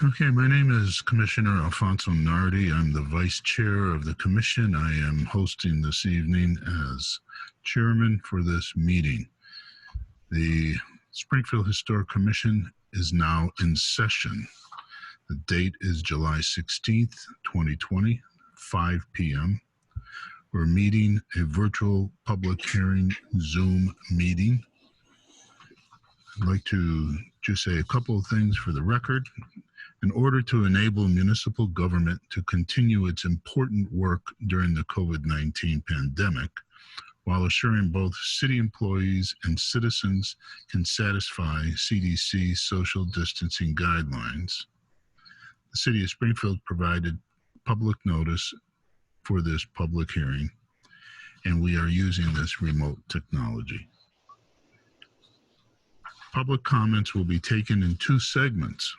Okay, my name is Commissioner Alfonso Nardi. I'm the Vice Chair of the Commission. I am hosting this evening as Chairman for this meeting. The Springfield Historic Commission is now in session. The date is July 16th, 2020, 5 p.m. We're meeting a virtual public hearing Zoom meeting. I'd like to just say a couple of things for the record. In order to enable municipal government to continue its important work during the COVID-19 pandemic, while assuring both city employees and citizens can satisfy CDC social distancing guidelines, the City of Springfield provided public notice for this public hearing, and we are using this remote technology. Public comments will be taken in two segments.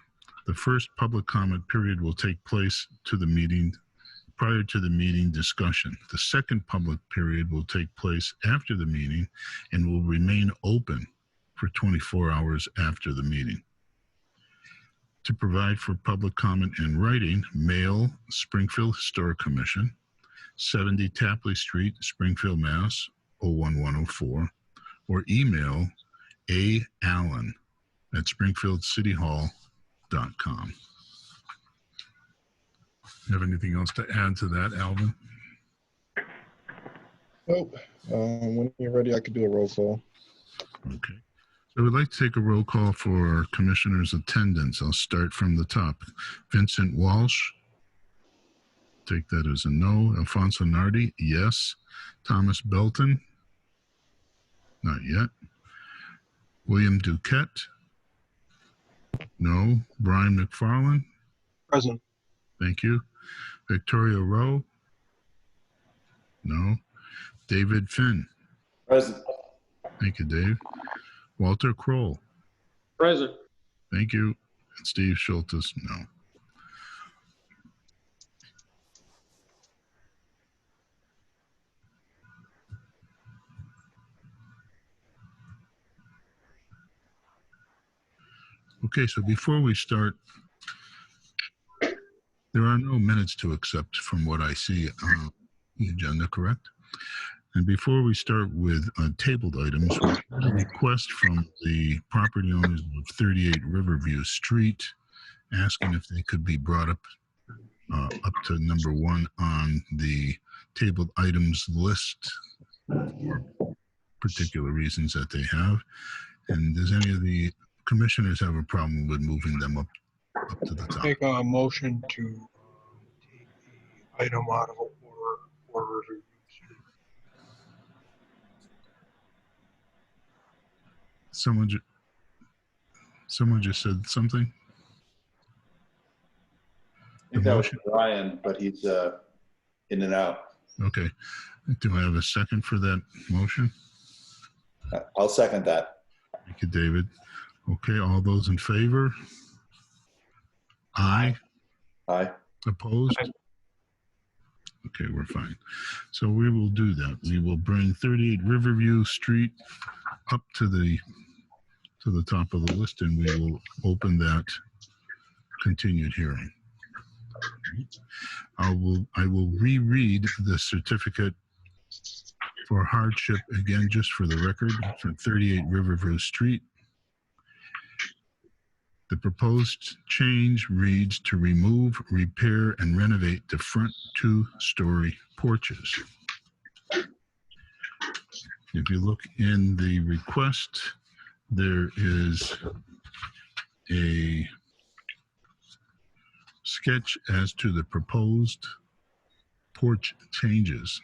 The first public comment period will take place prior to the meeting discussion. The second public period will take place after the meeting and will remain open for 24 hours after the meeting. To provide for public comment in writing, mail Springfield Historic Commission, 70 Tapley Street, Springfield, Mass. 01104, or email allen@springfieldcityhall.com. You have anything else to add to that, Alvin? Nope. When you're ready, I could do a roll call. Okay. So we'd like to take a roll call for commissioners' attendance. I'll start from the top. Vincent Walsh. Take that as a no. Alfonso Nardi, yes. Thomas Belton. Not yet. William Duquette. No. Brian McFarland. Present. Thank you. Victoria Rowe. No. David Finn. Present. Thank you, Dave. Walter Kroll. Present. Thank you. And Steve Schultes, no. Okay, so before we start, there are no minutes to accept from what I see on the agenda, correct? And before we start with tabled items, we have a request from the property owners of 38 Riverview Street asking if they could be brought up to number 1 on the tabled items list for particular reasons that they have. And does any of the commissioners have a problem with moving them up to the top? Make a motion to take the item out of order for review. Someone just said something. I think that was Brian, but he's in and out. Okay. Do I have a second for that motion? I'll second that. Thank you, David. Okay, all those in favor? Aye. Aye. Opposed? Okay, we're fine. So we will do that. We will bring 38 Riverview Street up to the top of the list, and we will open that continued hearing. I will reread the certificate for hardship again, just for the record, for 38 Riverview Street. The proposed change reads to remove, repair, and renovate the front 2-story porches. If you look in the request, there is a sketch as to the proposed porch changes.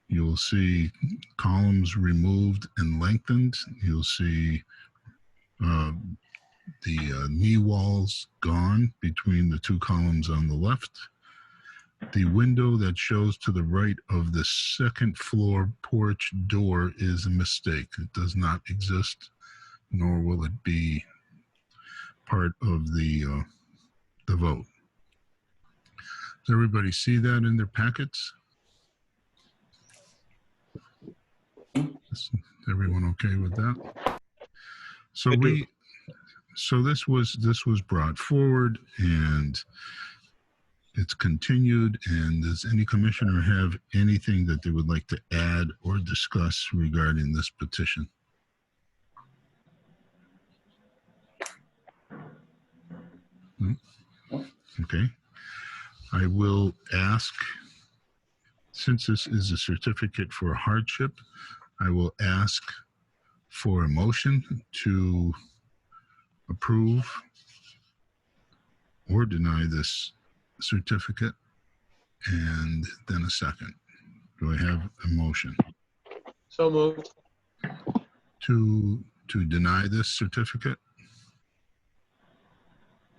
You'll see columns removed and lengthened. You'll see the knee walls gone between the 2 columns on the left. The window that shows to the right of the second floor porch door is a mistake. It does not exist, nor will it be part of the vote. Does everybody see that in their packets? Is everyone okay with that? So So this was brought forward and it's continued. And does any commissioner have anything that they would like to add or discuss regarding this petition? No? Okay. I will ask, since this is a certificate for hardship, I will ask for a motion to approve or deny this certificate, and then a second. Do I have a motion So moved. to deny this certificate?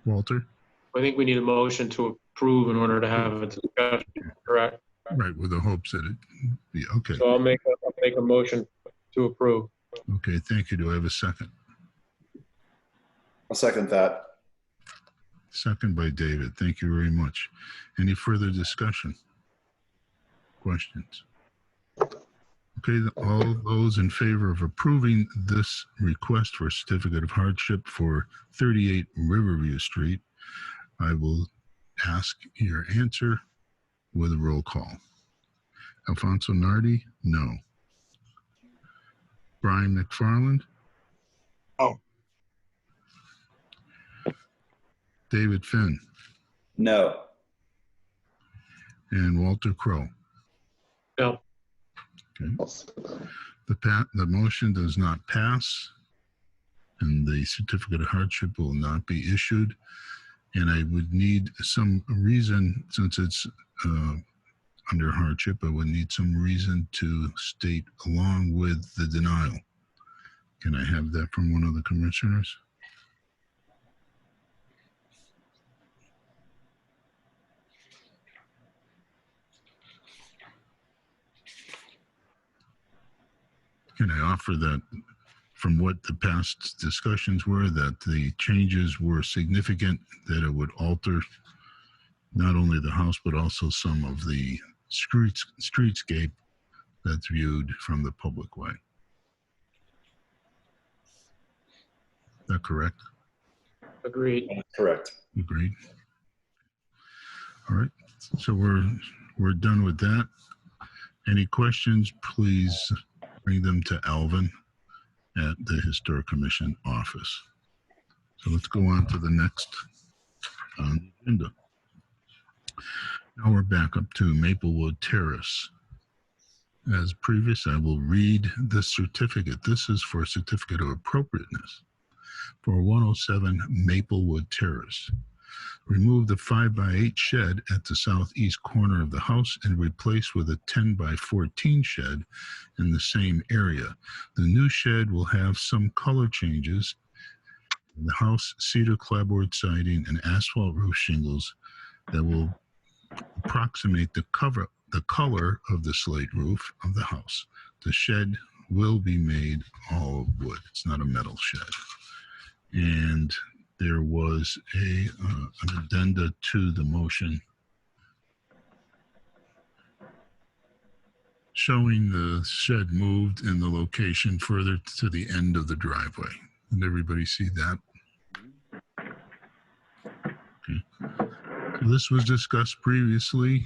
Walter? I think we need a motion to approve in order to have a discussion, correct? Right, with the hopes that it be, okay. So I'll make a motion to approve. Okay, thank you. Do I have a second? I'll second that. Second by David. Thank you very much. Any further discussion? Questions? Okay, all those in favor of approving this request for a certificate of hardship for 38 Riverview Street, I will ask your answer with a roll call. Alfonso Nardi, no. Brian McFarland? No. David Finn? No. And Walter Crowe? No. Okay. The motion does not pass, and the certificate of hardship will not be issued. And I would need some reason, since it's under hardship, I would need some reason to state along with the denial. Can I have that from one of the commissioners? Can I offer that from what the past discussions were, that the changes were significant, that it would alter not only the house, but also some of the streetscape that's viewed from the public way? Is that correct? Agreed. Correct. Agreed. All right, so we're done with that. Any questions, please bring them to Alvin at the Historic Commission office. So let's go on to the next on the agenda. Now we're back up to Maplewood Terrace. As previous, I will read the certificate. This is for a certificate of appropriateness for 107 Maplewood Terrace. Remove the 5x8 shed at the southeast corner of the house and replace with a 10x14 shed in the same area. The new shed will have some color changes. The house, cedar clapboard siding and asphalt roof shingles that will approximate the color of the slate roof of the house. The shed will be made all of wood. It's not a metal shed. And there was an addenda to the motion showing the shed moved in the location further to the end of the driveway. Did everybody see that? Okay. This was discussed previously.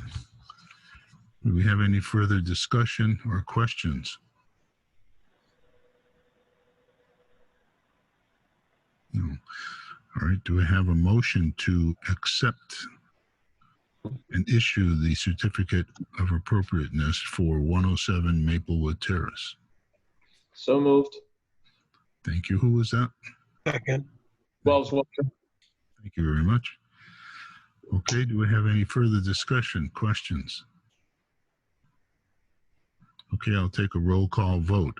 Do we have any further discussion or questions? No. All right, do we have a motion to accept and issue the certificate of appropriateness for 107 Maplewood Terrace? So moved. Thank you. Who was that? Second. Wells, Walter. Thank you very much. Okay, do we have any further discussion, questions? Okay, I'll take a roll call vote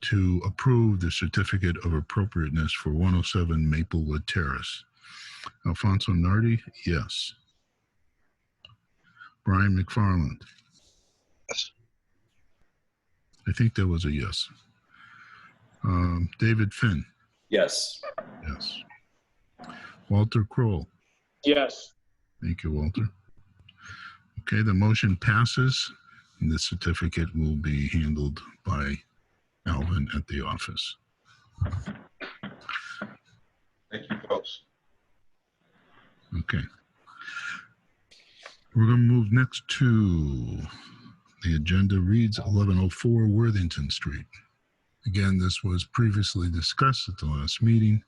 to approve the certificate of appropriateness for 107 Maplewood Terrace. Alfonso Nardi, yes. Brian McFarland. Yes. I think that was a yes. David Finn. Yes. Yes. Walter Kroll. Yes. Thank you, Walter. Okay, the motion passes, and the certificate will be handled by Alvin at the office. Thank you. Okay. We're going to move next to the agenda reads 1104 Worthington Street. Again, this was previously discussed at the last meeting.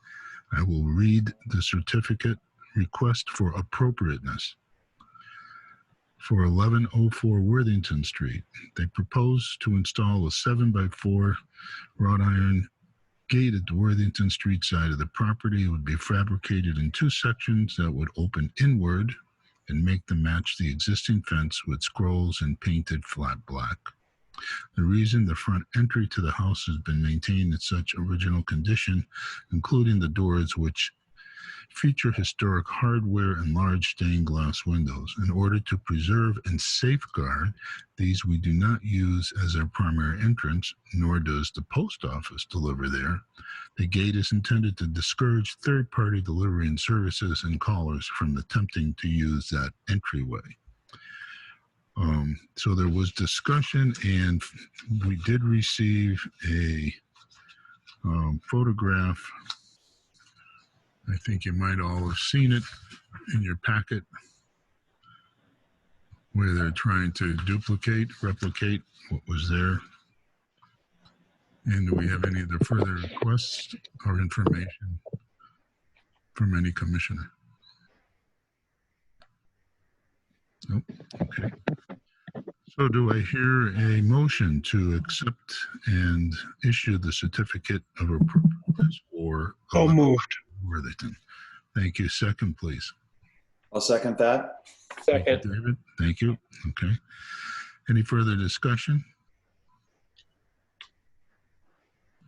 I will read the certificate request for appropriateness. For 1104 Worthington Street, they propose to install a 7x4 wrought iron gate at the Worthington Street side of the property. It would be fabricated in two sections that would open inward and make them match the existing fence with scrolls and painted flat black. The reason the front entry to the house has been maintained in such original condition, including the doors which feature historic hardware and large stained glass windows. In order to preserve and safeguard these, we do not use as our primary entrance, nor does the post office deliver there. The gate is intended to discourage third-party delivery and services and callers from attempting to use that entryway. So there was discussion, and we did receive a photograph. I think you might all have seen it in your packet, where they're trying to replicate what was there. And do we have any other further requests or information from any commissioner? Nope. Okay. So do I hear a motion to accept and issue the certificate of appropriateness for So moved. Worthington? Thank you. Second, please. I'll second that. Thank you, Second. David. Thank you. Okay. Any further discussion?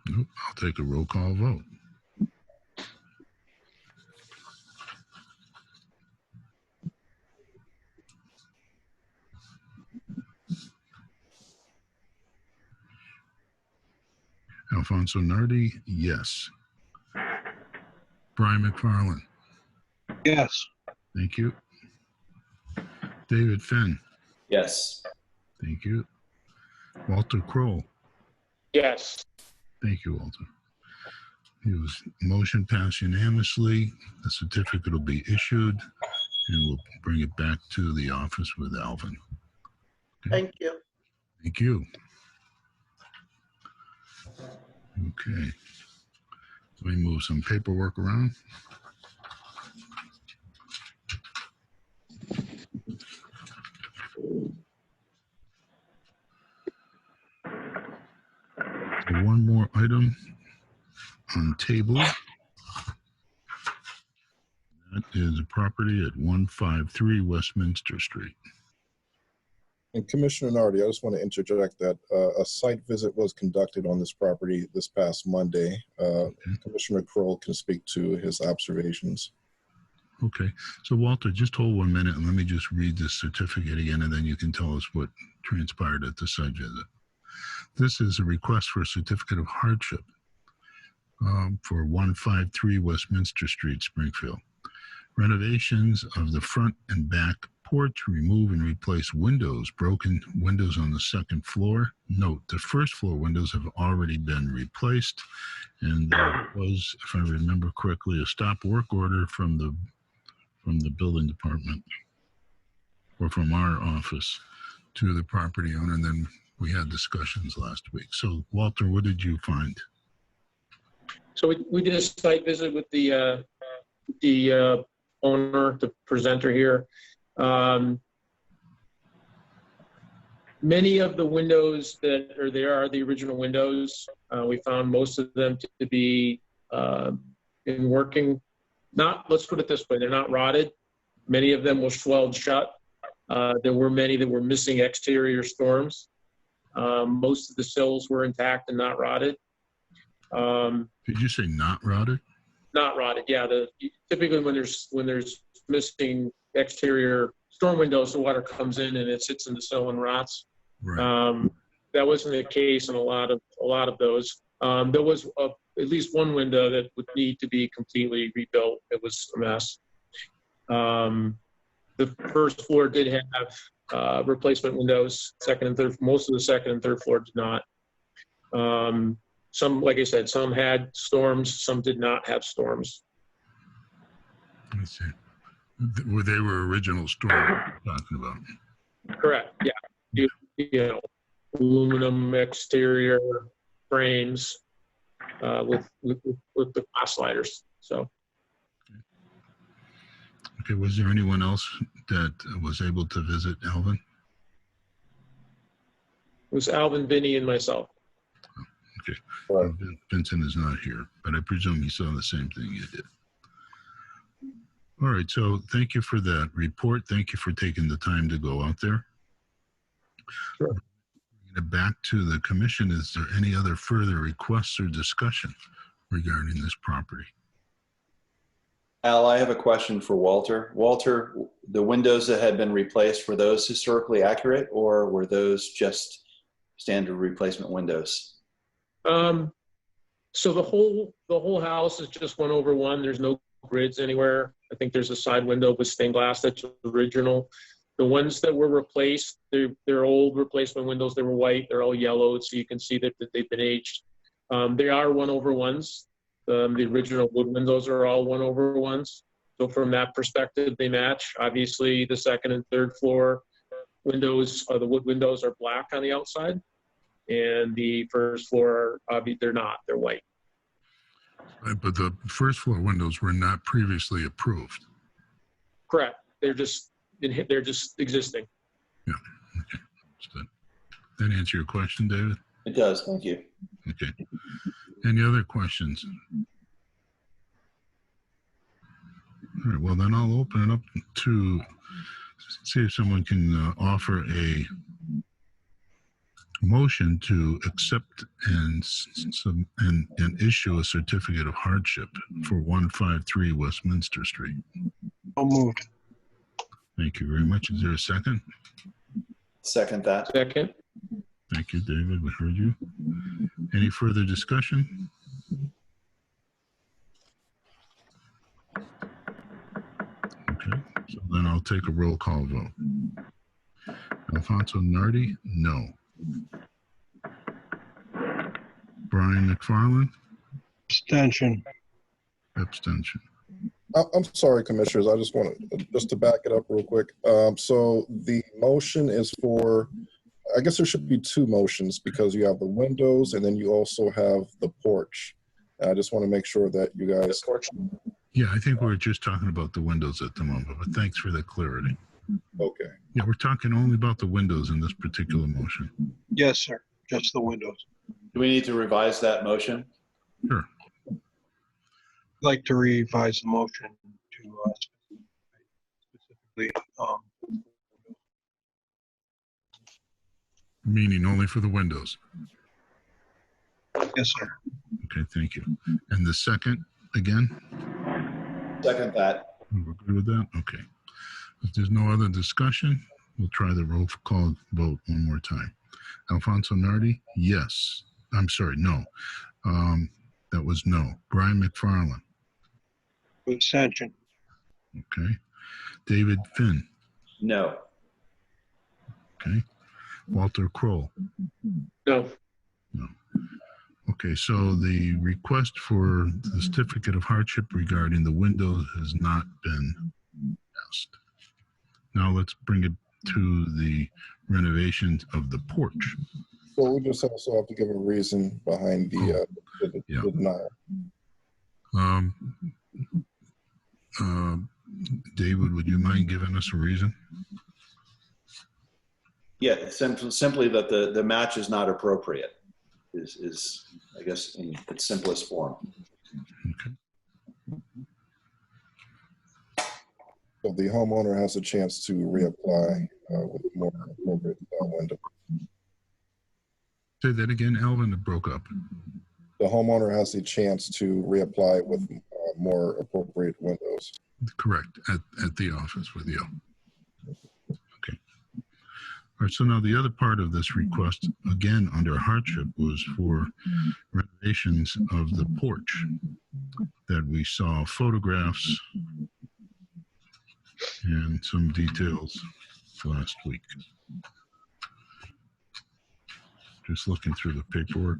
Nope. I'll take a roll call vote. Alfonso Nardi, yes. Brian McFarland, Yes. thank you. David Finn, Yes. thank you. Walter Kroll, Yes. thank you, Walter. Motion passed unanimously. The certificate will be issued, and we'll bring it back to the office with Alvin. Okay. Thank you. Thank you. Okay. Let me move some paperwork around. One more item on table. That is a property at 153 Westminster Street. And Commissioner Nardi, I just want to interject that a site visit was conducted on this property this past Monday. Commissioner Kroll can speak to his observations. Okay, so Walter, just hold 1 minute and let me just read this certificate again, and then you can tell us what transpired at the site visit. This is a request for a certificate of hardship for 153 Westminster Street, Springfield. Renovations of the front and back porch, remove and replace windows, broken windows on the second floor. Note, the first floor windows have already been replaced, and there was, if I remember correctly, a stop work order from the building department or from our office to the property owner, and then we had discussions last week. So Walter, what did you find? So we did a site visit with the owner, the presenter here. Many of the windows that are there are the original windows. We found most of them to be in working, let's put it this way, they're not rotted. Many of them were swelled shut. There were many that were missing exterior storms. Most of the sills were intact and not rotted. Did you say not rotted? Not rotted, yeah. Typically when there's missing exterior storm windows, the water comes in and it sits in the sill and rots. Right. That wasn't the case in a lot of those. There was at least one window that would need to be completely rebuilt. It was a mess. The first floor did have replacement windows. Second and third, most of the second and third floor did not. Some, like I said, some had storms, some did not have storms. I see. Where they were original storage you're talking about. Correct, yeah. You know, aluminum exterior frames with the glass sliders, so. Okay, was there anyone else that was able to visit Alvin? It was Alvin, Vinny, and myself. Okay. Right. Vincent is not here, but I presume he saw the same thing you did. All right, so thank you for that report. Thank you for taking the time to go out there. Sure. Back to the commission, is there any other further requests or discussion regarding this property? Al, I have a question for Walter. Walter, the windows that had been replaced, were those historically accurate, or were those just standard replacement windows? So the whole house is just 1/1. There's no grids anywhere. I think there's a side window with stained glass that's original. The ones that were replaced, they're old replacement windows. They were white. They're all yellowed, so you can see that they've been aged. They are 1/1s. The original wood windows are all 1/1s. So from that perspective, they match. Obviously, the second and third floor windows, the wood windows, are black on the outside, and the first floor, they're not. They're white. Right, but the first floor windows were not previously approved. Correct. They're just existing. Yeah. Okay. Understood. That answer your question, David? It does. Thank you. Okay. Any other questions? All right. Well, then I'll open it up to see if someone can offer a motion to accept and issue a certificate of hardship for 153 Westminster Street. So moved. Thank you very much. Is there a second? Second that. Second. Thank you, David. We heard you. Any further discussion? Okay, so then I'll take a roll call vote. Alfonso Nardi, no. Brian McFarland, Abstention. abstention. I'm sorry, commissioners. I just want to back it up real quick. So the motion is for, I guess there should be two motions because you have the windows and then you also have the porch. I just want to make sure that you guys. Yeah, I think we're just talking about the windows at the moment, but thanks for the clarity. Okay. Yeah, we're talking only about the windows in this particular motion. Yes, sir. Just the windows. Do we need to revise that motion? Sure. I'd like to revise the motion to specifically, Meaning only for the windows. yes, sir. Okay, thank you. And the second, again? Second that. We're good with that? Okay. If there's no other discussion, we'll try the roll call vote one more time. Alfonso Nardi, yes. I'm sorry, no. That was no. Brian McFarland, Abstention. okay. David Finn, No. okay. Walter Kroll, No. no. Okay, so the request for the certificate of hardship regarding the windows has not been asked. Now let's bring it to the renovations of the porch. So we just also have to give a reason behind the Yeah. denial. David, would you mind giving us a reason? Yeah, simply that the match is not appropriate is I guess in its simplest form. Okay. So the homeowner has a chance to reapply with more appropriate window. Say that again, Alvin, it broke up. The homeowner has a chance to reapply with more appropriate windows. Correct, at the office with you. Okay. All right, so now the other part of this request, again, under hardship, was for renovations of the porch that we saw photographs and some details last week. Just looking through the paperwork.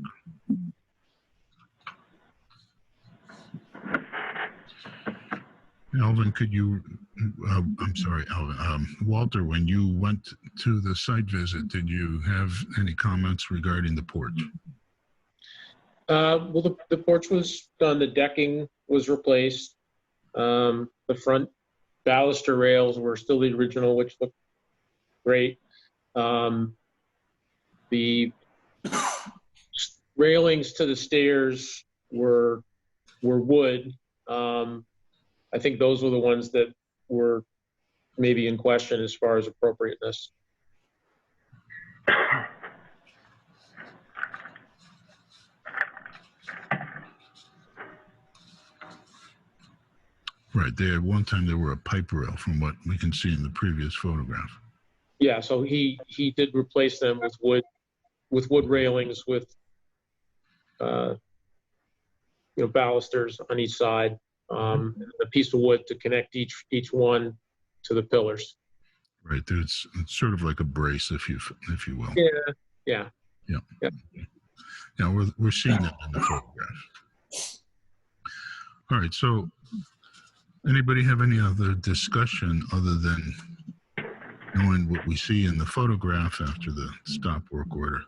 Alvin, could you I'm sorry, Alvin. Walter, when you went to the site visit, did you have any comments regarding the porch? Well, the porch was done. The decking was replaced. The front baluster rails were still the original, which looked great. The railings to the stairs were wood. I think those were the ones that were maybe in question as far as appropriateness. Right. They at one time they were a pipe rail, from what we can see in the previous photograph. Yeah, so he did replace them with wood railings with balusters on each side, and a piece of wood to connect each one to the pillars. Right. It's sort of like a brace, if you will. Yeah. Yeah, we're seeing that in the photograph. All right. So, anybody have any other discussion other than knowing what we see in the photograph after the stop work order?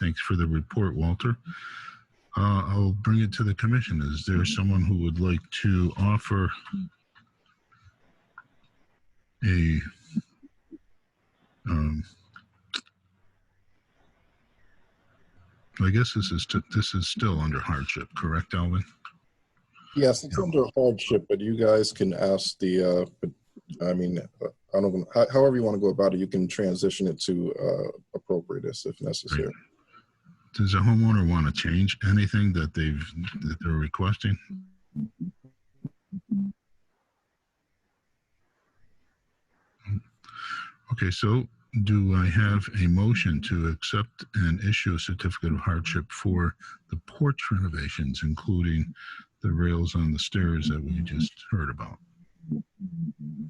Thanks for the report, Walter. I'll bring it to the commission. Is there someone who would like to offer a I guess this is still under hardship, correct, Alvin? Yes, it's under hardship, but you guys can ask the, I don't know, however you want to go about it, you can transition it to appropriateness if necessary. Right. Does a homeowner want to change anything that they're requesting? Okay, so do I have a motion to accept and issue a certificate of hardship for the porch renovations, including the rails on the stairs that we just heard about?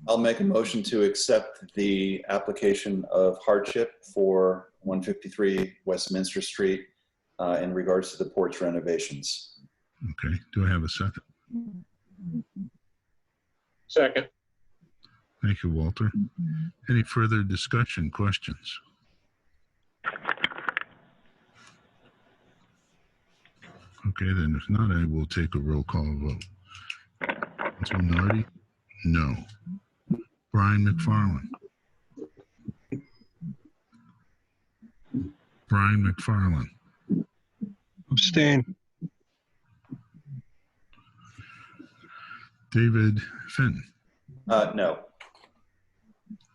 I'll make a motion to accept the application of hardship for 153 Westminster Street in regards to the porch renovations. Okay, do I have a second? Second. Thank you, Walter. Any further discussion, questions? Okay, then if not, I will take a roll call vote. Councilor Nardi? No. Brian McFarland? Brian McFarland? Abstain. David Finn? No.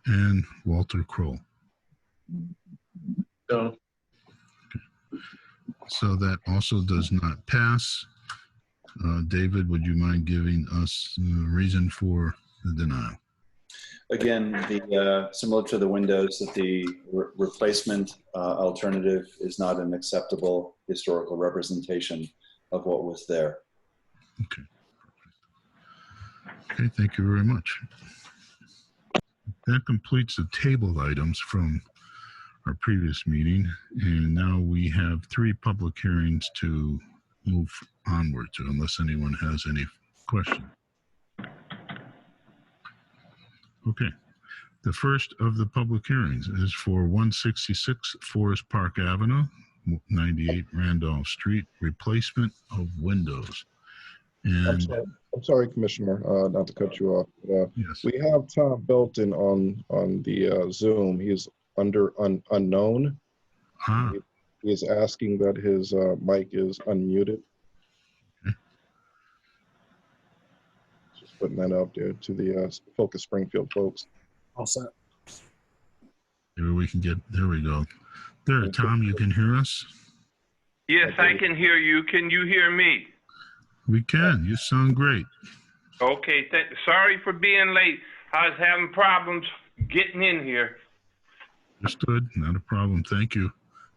And Walter Kroll? No. So that also does not pass. David, would you mind giving us the reason for the denial? Again, similar to the windows, that the replacement alternative is not an acceptable historical representation of what was there. Okay. Okay, thank you very much. That completes the tabled items from our previous meeting, and now we have 3 public hearings to move onward to, unless anyone has any questions. Okay, the first of the public hearings is for 166 Forest Park Avenue, 98 Randolph Street, replacement of windows. And I'm sorry, Commissioner, not to cut you off. yes. We have Tom Belton on the Zoom. He's under unknown. He is asking that his mic is unmuted. Okay. Just putting that out there to the Focus Springfield folks. All set. Maybe we can get, there we go. There, Tom, you can hear us? Yes, I can hear you. Can you hear me? We can. You sound great. Okay, sorry for being late. I was having problems getting in here. Understood. Not a problem. Thank you.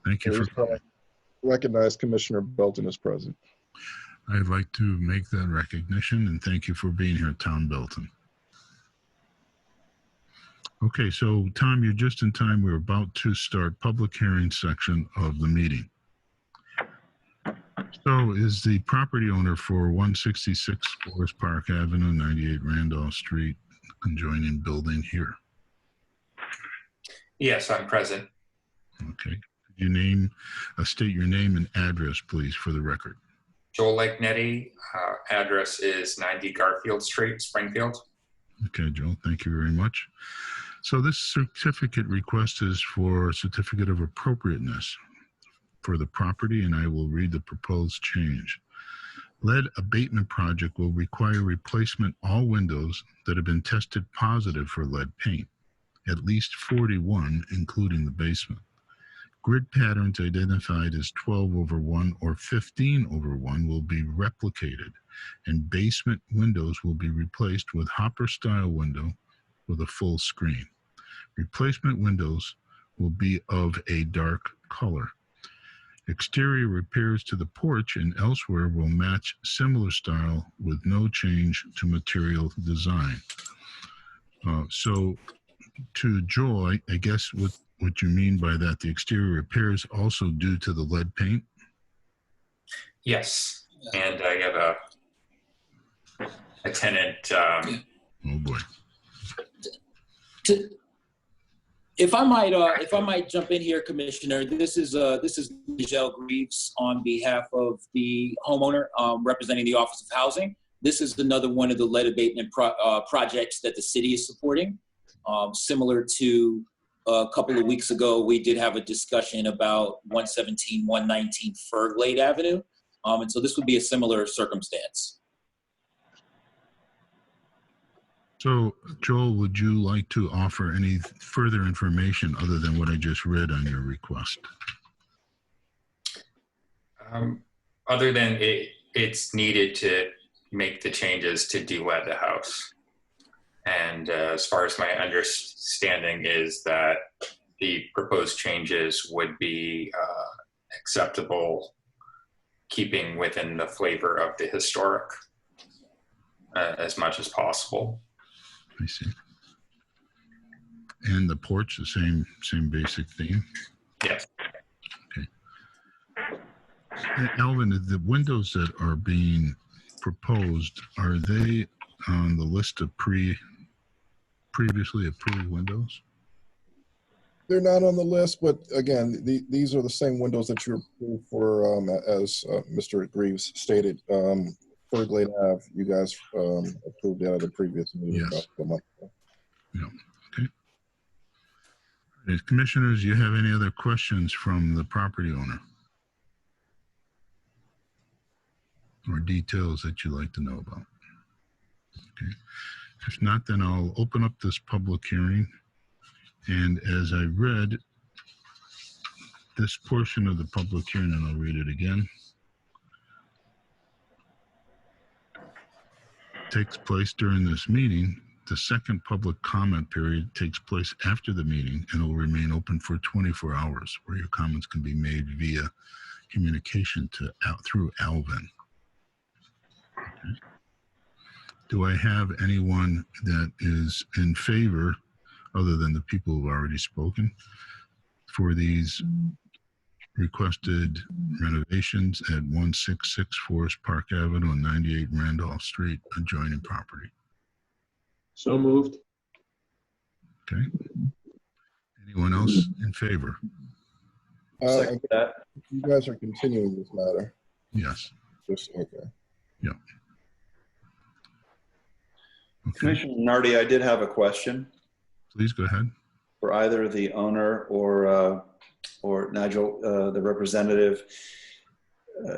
Thank you for coming. Recognize Commissioner Belton is present. I'd like to make that recognition and thank you for being here, Tom Belton. Okay, so Tom, you're just in time. We're about to start public hearing section of the meeting. So is the property owner for 166 Forest Park Avenue, 98 Randolph Street, adjoining building here? Yes, I'm present. Okay. Could you state your name and address, please, for the record? Joel Legnetti, address is 90 Garfield Street, Springfield. Okay, Joel, thank you very much. So this certificate request is for a certificate of appropriateness for the property, and I will read the proposed change. Lead abatement project will require replacement all windows that have been tested positive for lead paint, at least 41, including the basement. Grid patterns identified as 12/1 or 15/1 will be replicated, and basement windows will be replaced with hopper-style window with a full screen. Replacement windows will be of a dark color. Exterior repairs to the porch and elsewhere will match similar style with no change to material design. So to Joel, I guess what you mean by that, the exterior repairs also due to the lead paint? Yes, and I have a tenant. Oh boy. If I might jump in here, Commissioner, this is Michelle Greaves on behalf of the homeowner representing the Office of Housing. This is another one of the lead abatement projects that the city is supporting. Similar to a couple of weeks ago, we did have a discussion about 117, 119 Ferglade Avenue. And so this would be a similar circumstance. So, Joel, would you like to offer any further information other than what I just read on your request? Other than it's needed to make the changes to de-lead the house. And as far as my understanding is that the proposed changes would be acceptable, keeping within the flavor of the historic as much as possible. I see. And the porch, the same basic theme? Yes. Okay. Alvin, the windows that are being proposed, are they on the list of previously approved windows? They're not on the list, but again, these are the same windows that you approved for, as Mr. Greaves stated. Ferglade Ave, you guys approved that at the previous meeting. Yes. About a month ago. Yeah. Okay. All right, commissioners, do you have any other questions from the property owner? Or details that you'd like to know about? Okay. If not, then I'll open up this public hearing. And as I read this portion of the public hearing, and I'll read it again, takes place during this meeting. The second public comment period takes place after the meeting and will remain open for 24 hours, where your comments can be made via communication through Alvin. Okay. Do I have anyone that is in favor, other than the people who've already spoken, for these requested renovations at 166 Forest Park Avenue and 98 Randolph Street, adjoining property? So moved. Okay. Anyone else in favor? Second that. You guys are continuing this matter. Yes. Just, okay. Yeah. Okay. Commissioner Nardi, I did have a question Please go ahead. for either the owner or Nigel, the representative,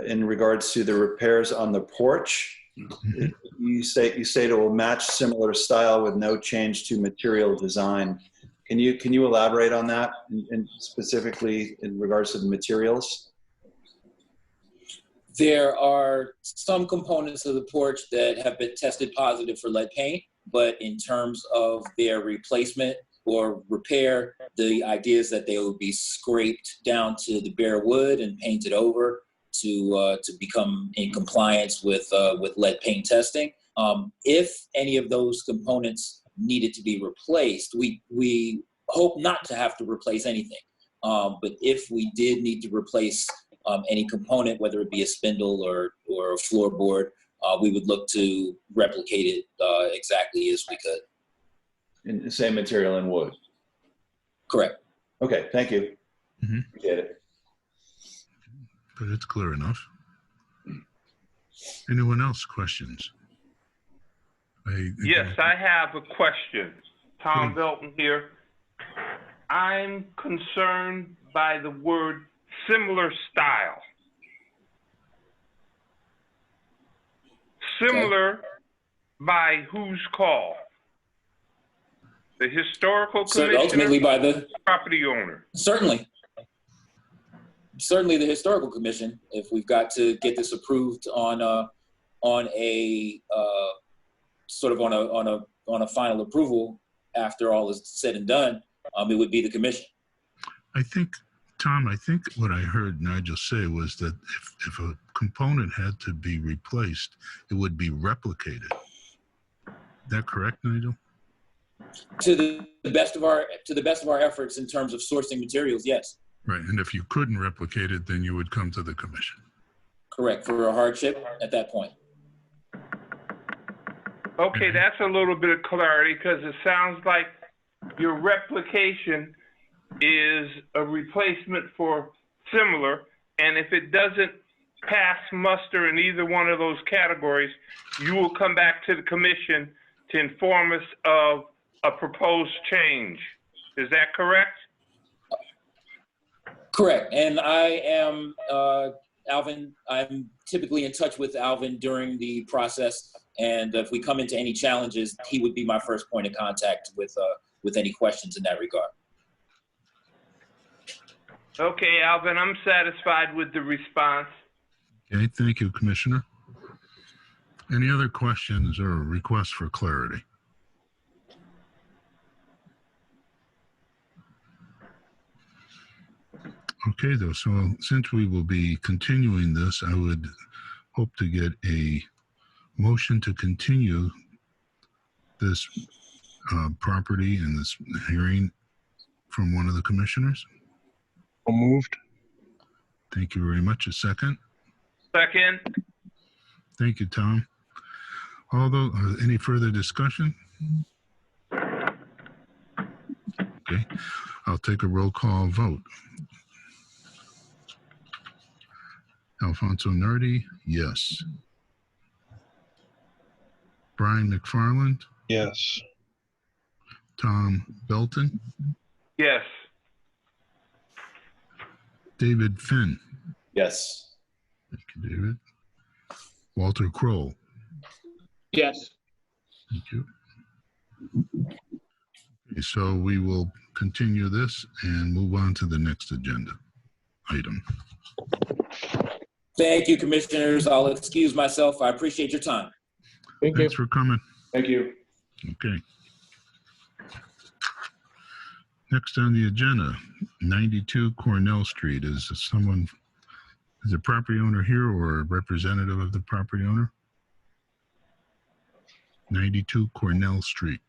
in regards to the repairs on the porch. Mhm. You state it will match similar style with no change to material design. Can you elaborate on that, and specifically in regards to the materials? There are some components of the porch that have been tested positive for lead paint, but in terms of their replacement or repair, the idea is that they will be scraped down to the bare wood and painted over to become in compliance with lead paint testing. If any of those components needed to be replaced, we hope not to have to replace anything. But if we did need to replace any component, whether it be a spindle or a floorboard, we would look to replicate it exactly as we could. In the same material in wood. Correct. Okay, thank you. Get it. But it's clear enough. Anyone else questions? Yes, I have a question. Tom Belton here. I'm concerned by the word similar style. Similar by whose call? The historical commissioner, ultimately by the property owner. Certainly the historical commission. If we've got to get this approved on a final approval after all is said and done, it would be the commission. I think, Tom, what I heard Nigel say was that if a component had to be replaced, it would be replicated. Is that correct, Nigel? To the best of our efforts in terms of sourcing materials, yes. Right, and if you couldn't replicate it, then you would come to the commission. Correct, for a hardship at that point. Okay, that's a little bit of clarity, because it sounds like your replication is a replacement for similar, and if it doesn't pass muster in either one of those categories, you will come back to the commission to inform us of a proposed change. Is that correct? Correct, and I am, Alvin, I'm typically in touch with Alvin during the process, and if we come into any challenges, he would be my first point of contact with any questions in that regard. Okay, Alvin, I'm satisfied with the response. Okay, thank you, Commissioner. Any other questions or requests for clarity? Okay, though, so since we will be continuing this, I would hope to get a motion to continue this property and this hearing from one of the commissioners. Moved. Thank you very much. A second. Second. Thank you, Tom. Although, any further discussion? Okay, I'll take a roll call vote. Alfonso Nardi, yes. Brian McFarland, Yes. Tom Belton, Yes. David Finn. Yes. Thank you, David. Walter Kroll. Yes. Thank you. Okay, so we will continue this and move on to the next agenda item. Thank you, commissioners. I'll excuse myself. I appreciate your time. Thank you. Thanks for coming. Thank you. Okay. Next on the agenda, 92 Cornell Street. Is a property owner here or a representative of the property owner? 92 Cornell Street.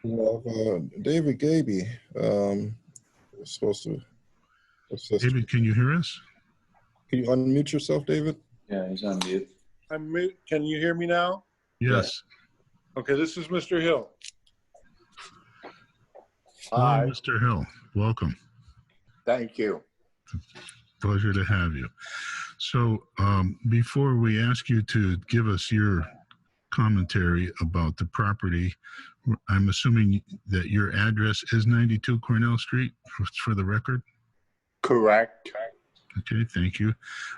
We have David Gaby supposed to assist. David, can you hear us? Can you unmute yourself, David? Yeah, he's on mute. Can you hear me now? Yes. Okay, this is Mr. Hill. Hi, Mr. Hill. Welcome. Thank you. Pleasure to have you. So before we ask you to give us your commentary about the property, I'm assuming that your address is 92 Cornell Street for the record? Correct. Okay, thank you.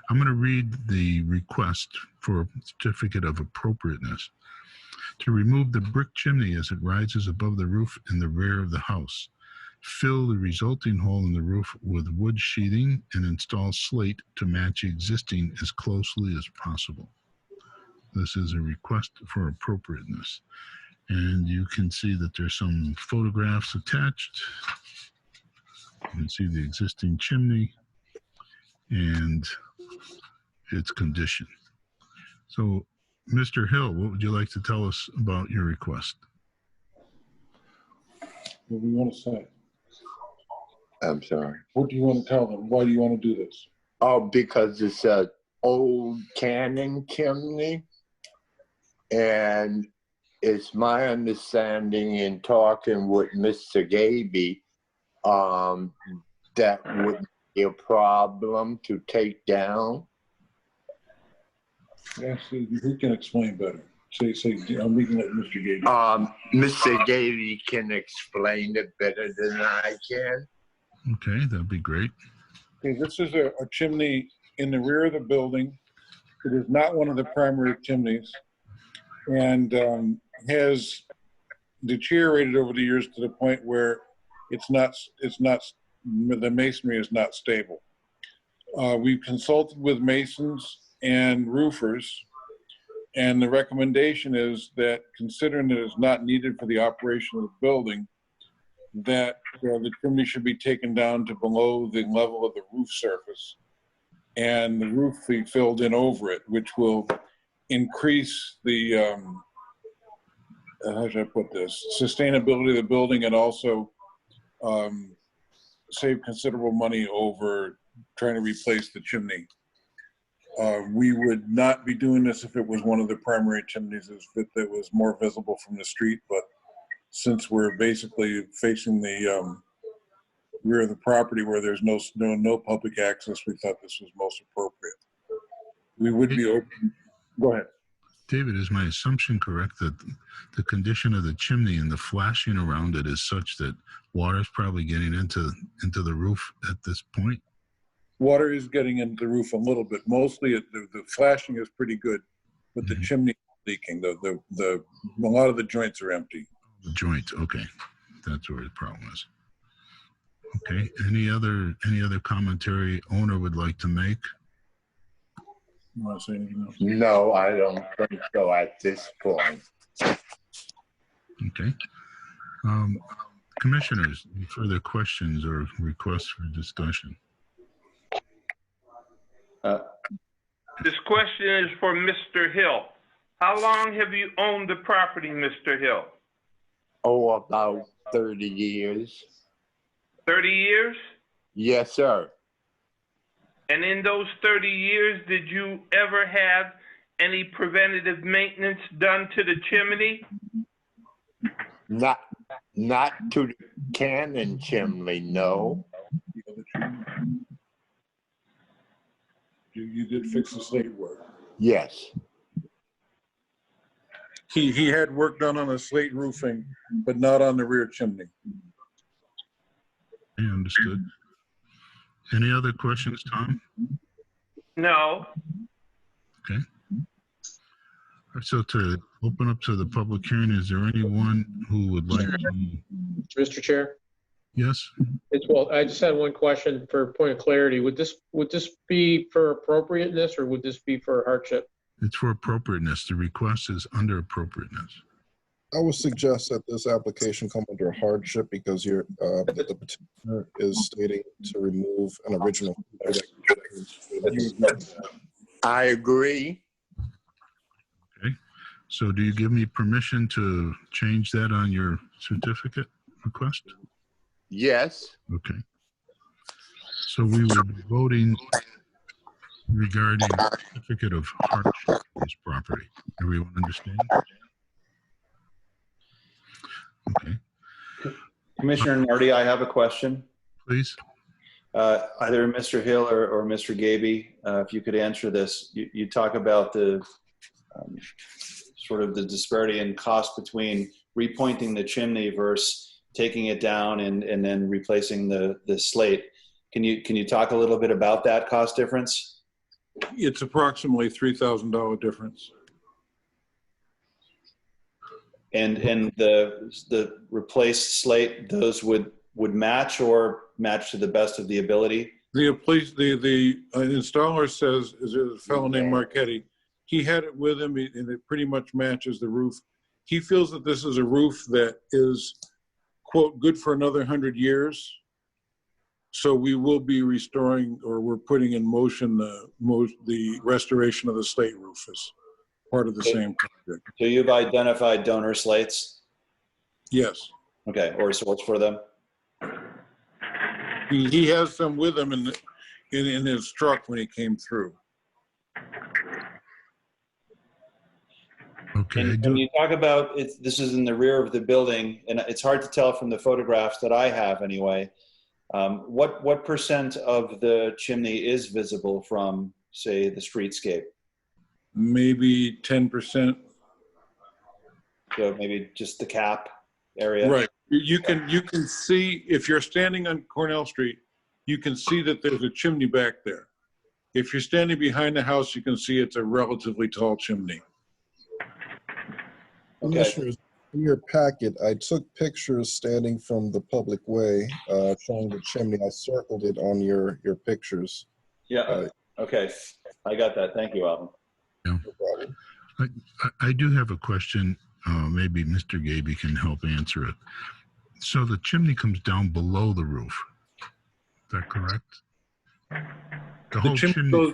I'm going to read the request for a certificate of appropriateness to remove the brick chimney as it rises above the roof in the rear of the house. Fill the resulting hole in the roof with wood sheathing and install slate to match existing as closely as possible. This is a request for appropriateness. And you can see that there's some photographs attached. You can see the existing chimney and its condition. So, Mr. Hill, what would you like to tell us about your request? What do you want to say? I'm sorry. What do you want to tell them? Why do you want to do this? Oh, because it's a old cannon chimney, and it's my understanding in talking with Mr. Gaby, that would be a problem to take down. Yes, who can explain better? Say, I'm looking at Mr. Gaby. Mr. Gaby can explain it better than I can. Okay, that'd be great. Okay, this is a chimney in the rear of the building. It is not one of the primary chimneys, and has deteriorated over the years to the point where the masonry is not stable. We've consulted with masons and roofers, and the recommendation is that, considering that it's not needed for the operation of the building, that the chimney should be taken down to below the level of the roof surface, and the roof be filled in over it, which will increase the, how should I put this, sustainability of the building, and also save considerable money over trying to replace the chimney. We would not be doing this if it was one of the primary chimneys that was more visible from the street, but since we're basically facing the rear of the property where there's no public access, we thought this was most appropriate. We would be open. Go ahead. David, is my assumption correct that the condition of the chimney and the flashing around it is such that water is probably getting into the roof at this point? Water is getting into the roof a little bit. Mostly the flashing is pretty good, but the chimney is leaking. A lot of the joints are empty. The joints, okay. That's where the problem is. Okay, any other commentary owner would like to make? You want to say anything else? No, I don't think so at this point. Okay. Commissioners, any further questions or requests for discussion? This question is for Mr. Hill. How long have you owned the property, Mr. Hill? Oh, about 30 years. 30 years? Yes, sir. And in those 30 years, did you ever have any preventative maintenance done to the chimney? Not to the cannon chimney, no. You did fix the slate work. Yes. He had work done on the slate roofing, but not on the rear chimney. Yeah, understood. Any other questions, Tom? No. Okay. So to open up to the public hearing, is there anyone who would like to? Mr. Chair? Yes? Well, I just had one question for point of clarity. Would this be for appropriateness, or would this be for hardship? It's for appropriateness. The request is under appropriateness. I would suggest that this application come under hardship because the petitioner is stating to remove an original. I agree. Okay. So do you give me permission to change that on your certificate request? Yes. Okay. So we will be voting regarding certificate of hardship for this property. Everyone understand? Okay. Commissioner Nardi, I have a question. Please. Either Mr. Hill or Mr. Gaby, if you could answer this. You talk about the sort of the disparity in cost between repointing the chimney versus taking it down and then replacing the slate. Can you talk a little bit about that cost difference? It's approximately $3,000 difference. And the replaced slate, those would match or match to the best of the ability? The installer says, is a fellow named Marchetti, he had it with him and it pretty much matches the roof. He feels that this is a roof that is, quote, good for another 100 years. So we will be restoring, or we're putting in motion the restoration of the slate roof as part of the same project. So you've identified donor slates? Yes. Okay, or source for them? He has some with him in his truck when he came through. Okay, And when you talk about this is in the rear of the building, and it's hard to tell from the photographs that I have anyway. What percent of the chimney is visible from, say, the streetscape? Maybe 10%. So maybe just the cap area. Right. You can see, if you're standing on Cornell Street, you can see that there's a chimney back there. If you're standing behind the house, you can see it's a relatively tall chimney. Okay. Commissioners, in your packet, I took pictures standing from the public way showing the chimney. I circled it on your pictures. Yeah. Okay. I got that. Thank you, Alvin. Yeah. No problem. I do have a question. Maybe Mr. Gaby can help answer it. So the chimney comes down below the roof. Is that correct? The whole chimney.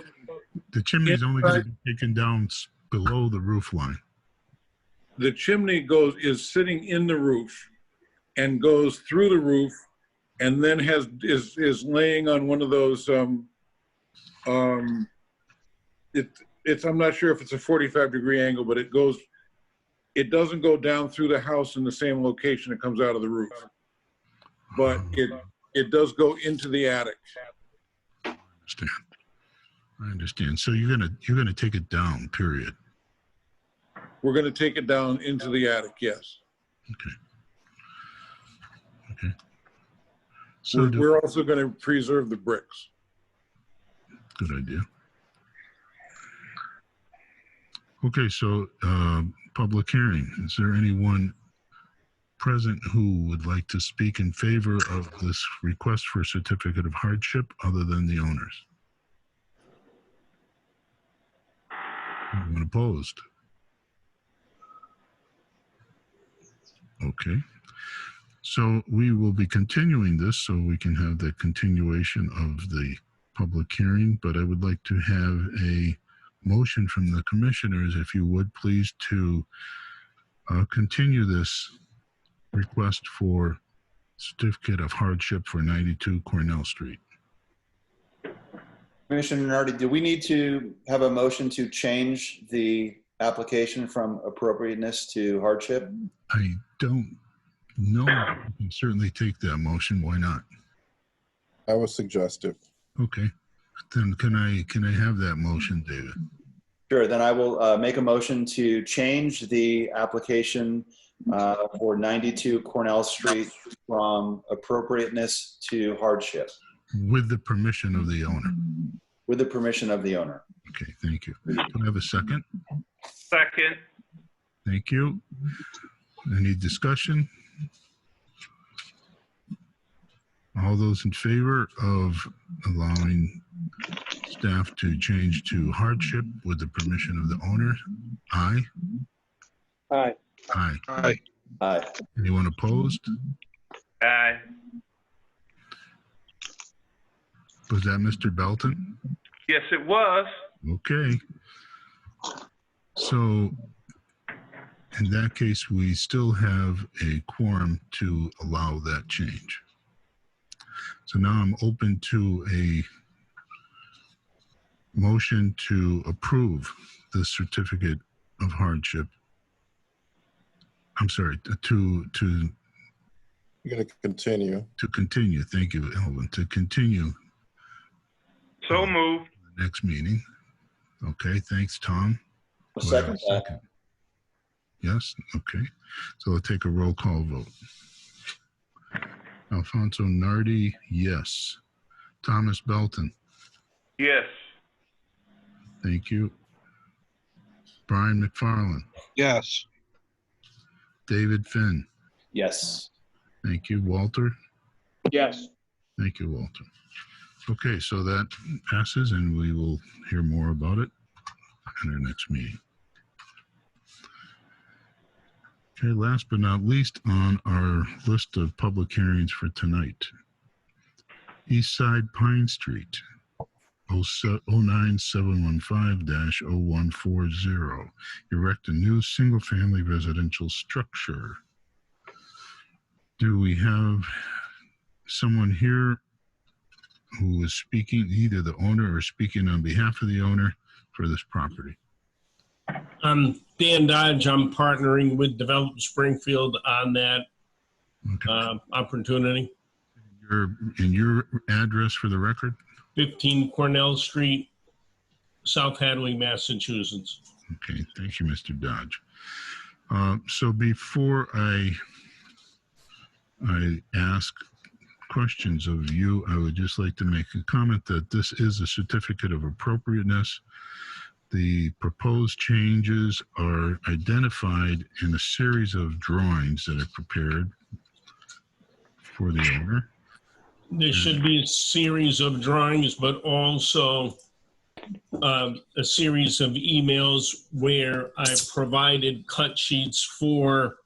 The chimney is only going to be taken down below the roof line. The chimney is sitting in the roof and goes through the roof, and then is laying on one of those. I'm not sure if it's a 45-degree angle, but it doesn't go down through the house in the same location it comes out of the roof, but it does go into the attic. I understand. So you're gonna take it down, period. We're going to take it down into the attic, yes. Okay. So we're also going to preserve the bricks. Good idea. Okay, so public hearing. Is there anyone present who would like to speak in favor of this request for a certificate of hardship other than the owners? Anyone opposed? Okay. So we will be continuing this so we can have the continuation of the public hearing, but I would like to have a motion from the commissioners, if you would please, to continue this request for certificate of hardship for 92 Cornell Street. Commissioner Nardi, do we need to have a motion to change the application from appropriateness to hardship? I don't know. You can certainly take that motion. Why not? I would suggest it. Okay. Then can I have that motion, David? Sure. Then I will make a motion to change the application for 92 Cornell Street from appropriateness to hardship. With the permission of the owner. With the permission of the owner. Okay, thank you. Can I have a second? Second. Thank you. Any discussion? All those in favor of allowing staff to change to hardship with the permission of the owner? Aye. Aye. Aye. Aye. Aye. Anyone opposed? Aye. Was that Mr. Belton? Yes, it was. Okay. So in that case, we still have a quorum to allow that change. So now I'm open to a motion to approve the certificate of hardship. I'm sorry, to You're going to continue. continue. Thank you, Elvin. To continue So moved. the next meeting. Okay, thanks, Tom. I'll Do I have a second that. Yes, okay. So we'll take a roll call vote. Alfonso Nardi, yes. Thomas Belton, Yes. thank you. Brian McFarland, Yes. David Finn, Yes. thank you. Walter, Yes. thank you, Walter. Okay, so that passes and we will hear more about it in our next meeting. Okay, last but not least on our list of public hearings for tonight. East Side Pine Street, 09715-0140. Erect a new single-family residential structure. Do we have someone here who is speaking, either the owner or speaking on behalf of the owner for this property? I'm Dan Dodge. I'm partnering with Develop Springfield on that opportunity. Your address for the record? 15 Cornell Street, South Hadley, Massachusetts. Okay, thank you, Mr. Dodge. So before I ask questions of you, I would just like to make a comment that this is a certificate of appropriateness. The proposed changes are identified in a series of drawings that are prepared for the owner. There should be a series of drawings, but also a series of emails where I provided cut sheets for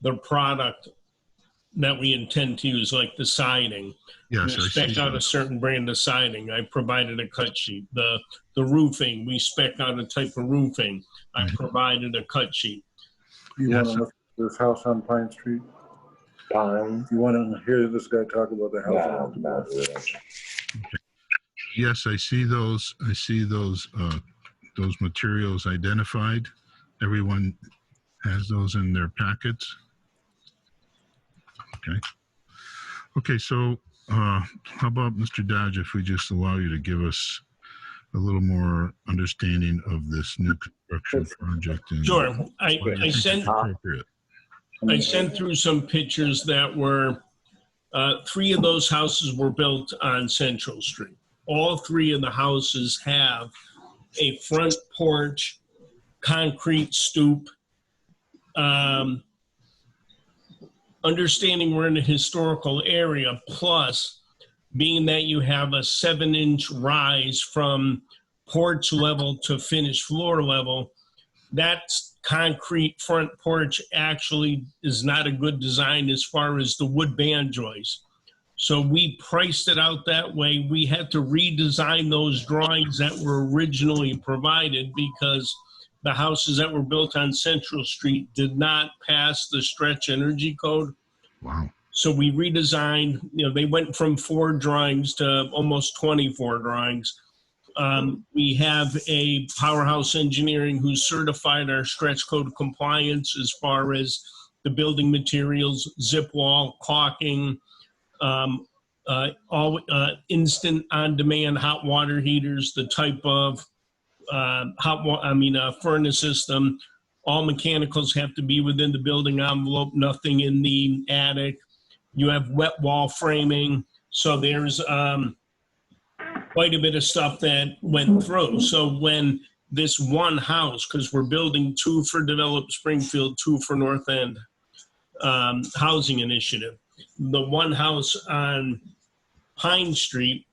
the product that we intend to use, like the siding. Yes, we spec out a certain brand of siding. I provided a cut sheet. The roofing, we spec out a type of roofing. I provided a cut sheet. You want to look at this house on Pine Street? Pine. You want to hear this guy talk about the house? No. Yes, I see those. I see those materials identified. Everyone has those in their packets. Okay. Okay, so how about, Mr. Dodge, if we just allow you to give us a little more understanding of this new construction project? And sure. I sent through some pictures that were, 3 of those houses were built on Central Street. All 3 of the houses have a front porch, concrete stoop. Understanding we're in a historical area, plus being that you have a 7-inch rise from porch level to finished floor level, that concrete front porch actually is not a good design as far as the wood band joists. So we priced it out that way. We had to redesign those drawings that were originally provided because the houses that were built on Central Street did not pass the stretch energy code. Wow. So we redesigned, they went from 4 drawings to almost 24 drawings. We have a Powerhouse Engineering who certified our stretch code compliance as far as the building materials, zip wall, caulking, instant on-demand hot water heaters, the type of furnace system. All mechanicals have to be within the building envelope, nothing in the attic. You have wet wall framing. So there's quite a bit of stuff that went through. So when this one house, because we're building 2 for Develop Springfield, 2 for North End Housing Initiative, the one house on Pine Street,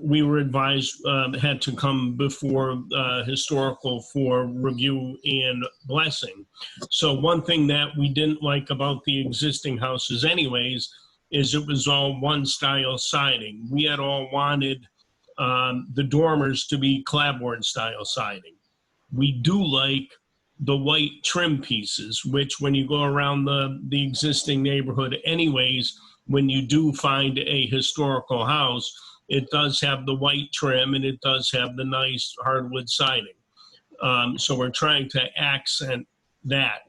we were advised had to come before historical for review and blessing. So one thing that we didn't like about the existing houses anyways is it was all one style siding. We had all wanted the dormers to be clapboard style siding. We do like the white trim pieces, which when you go around the existing neighborhood anyways, when you do find a historical house, it does have the white trim and it does have the nice hardwood siding. So we're trying to accent that.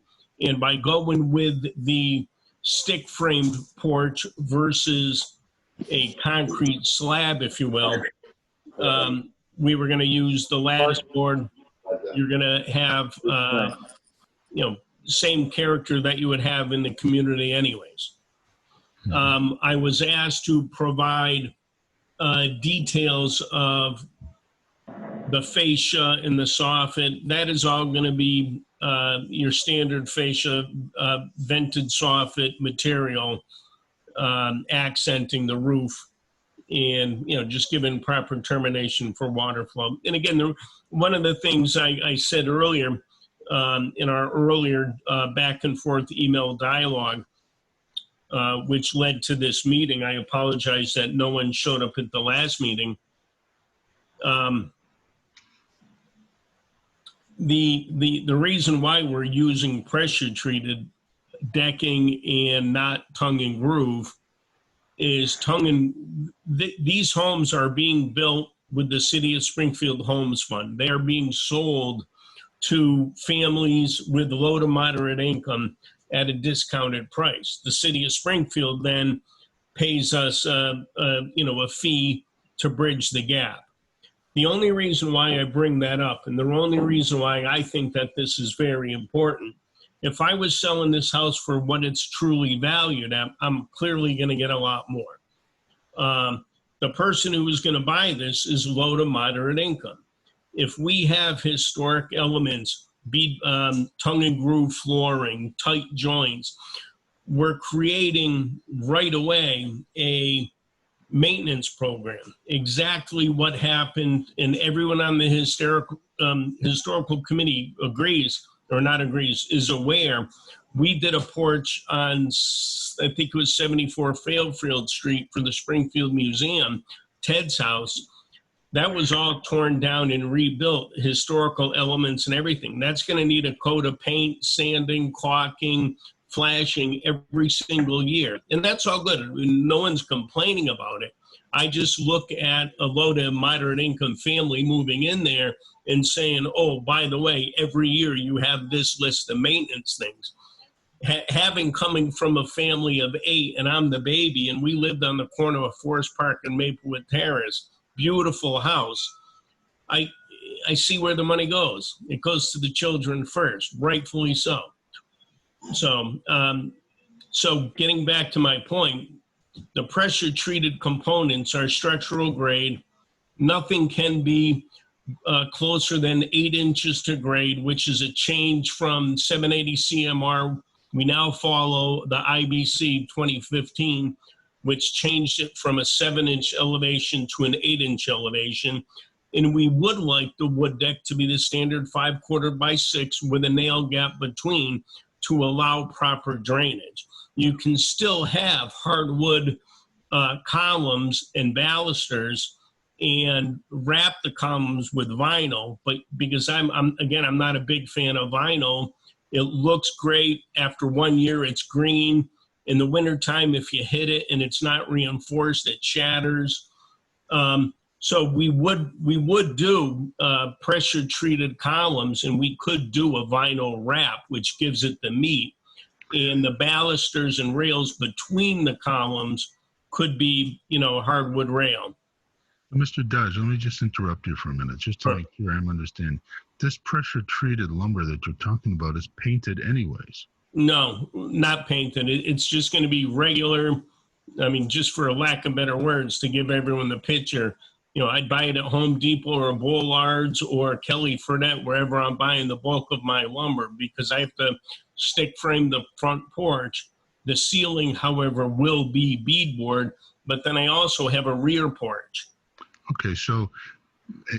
And by going with the stick framed porch versus a concrete slab, if you will, we were gonna use the lattice board. You're gonna have, same character that you would have in the community anyways. I was asked to provide details of the fascia and the soffit. That is all going to be your standard fascia vented soffit material, accenting the roof and, just giving proper termination for water flow. And again, one of the things I said earlier in our earlier back and forth email dialogue, which led to this meeting. I apologize that no one showed up at the last meeting. The reason why we're using pressure treated decking and not tongue and groove is these homes are being built with the City of Springfield Homes Fund. They are being sold to families with low to moderate income at a discounted price. The City of Springfield then pays us a fee to bridge the gap. The only reason why I bring that up, and the only reason why I think that this is very important, if I was selling this house for what it's truly valued at, I'm clearly going to get a lot more. The person who is going to buy this is low to moderate income. If we have historic elements, tongue and groove flooring, tight joints, we're creating right away a maintenance program. Exactly what happened, and everyone on the historical committee agrees, or not agrees, is aware. We did a porch on, I think it was 74 Fairfield Street for the Springfield Museum, Ted's house. That was all torn down and rebuilt, historical elements and everything. That's going to need a coat of paint, sanding, caulking, flashing every single year. And that's all good. No one's complaining about it. I just look at a low to moderate income family moving in there and saying, oh, by the way, every year you have this list of maintenance things. Having coming from a family of 8, and I'm the baby, and we lived on the corner of Forest Park and Maplewood Terrace, beautiful house. I see where the money goes. It goes to the children first, rightfully so. So getting back to my point, the pressure treated components are structural grade. Nothing can be closer than 8 inches to grade, which is a change from 780 CMR. We now follow the IBC 2015, which changed it from a 7-inch elevation to an 8-inch elevation. And we would like the wood deck to be the standard 5/4 by 6 with a nail gap between to allow proper drainage. You can still have hardwood columns and balusters and wrap the columns with vinyl, but because I'm not a big fan of vinyl. It looks great. After 1 year, it's green. In the wintertime, if you hit it and it's not reinforced, it shatters. So we would do pressure treated columns, and we could do a vinyl wrap, which gives it the meat. And the balusters and rails between the columns could be, hardwood rail. Mr. Dodge, let me just interrupt you for a minute, just to make sure I'm understanding. This pressure-treated lumber that you're talking about is painted anyways? No, not painted. It's just going to be regular. I mean, just for a lack of better words, to give everyone the picture, I'd buy it at Home Depot or Bullard's or Kelly Fredette, wherever I'm buying the bulk of my lumber, because I have to stick frame the front porch. The ceiling, however, will be beadboard, but then I also have a rear porch. Okay, so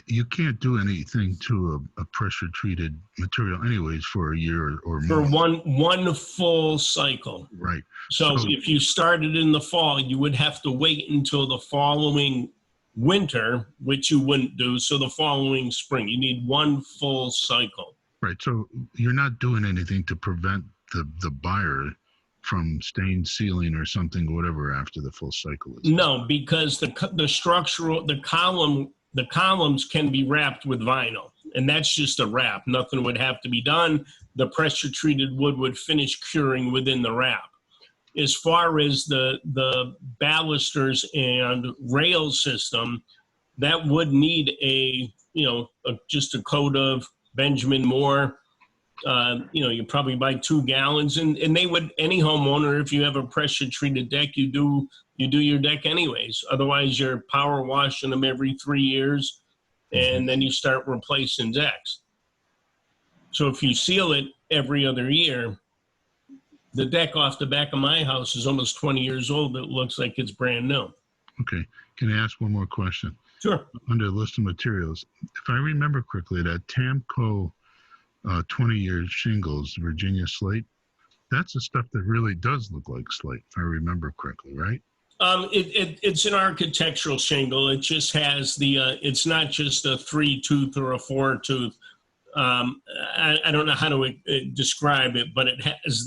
you can't do anything to a pressure-treated material anyways for a year or more. For one full cycle. Right. So if you started in the fall, you would have to wait until the following winter, which you wouldn't do, so the following spring. You need one full cycle. Right, so you're not doing anything to prevent the buyer from stained ceiling or something, or whatever, after the full cycle is. No, because the columns can be wrapped with vinyl, and that's just a wrap. Nothing would have to be done. The pressure treated wood would finish curing within the wrap. As far as the balusters and rail system, that would need just a coat of Benjamin Moore. You probably buy 2 gallons, and they would, any homeowner, if you have a pressure treated deck, you do your deck anyways. Otherwise, you're power washing them every 3 years, and then you start replacing decks. So if you seal it every other year, the deck off the back of my house is almost 20 years old. It looks like it's brand new. Okay. Can I ask one more question? Sure. Under the list of materials, if I remember correctly, that Tamco 20-year shingles, Virginia slate, that's the stuff that really does look like slate, if I remember correctly, right? It's an architectural shingle. It just has it's not just a 3-tooth or a 4-tooth. I don't know how to describe it, but it has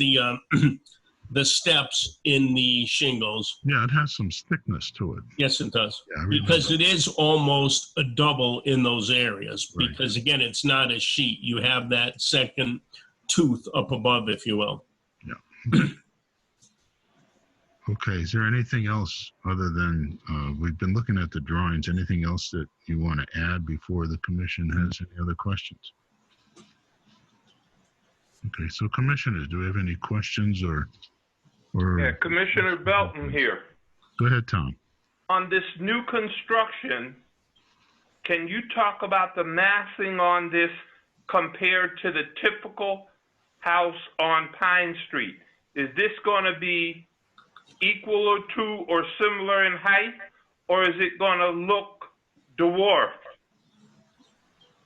the steps in the shingles. Yeah, it has some thickness to it. Yes, it does. Yeah, Because it is almost a double in those areas. Right. Because again, it's not a sheet. You have that second tooth up above, if you will. Yeah. Okay, is there anything else other than, we've been looking at the drawings, anything else that you want to add before the commission has any other questions? Okay, so commissioners, do we have any questions or? Yeah, Commissioner Belton here. Go ahead, Tom. On this new construction, can you talk about the massing on this compared to the typical house on Pine Street? Is this going to be equal to or similar in height, or is it going to look dwarfed?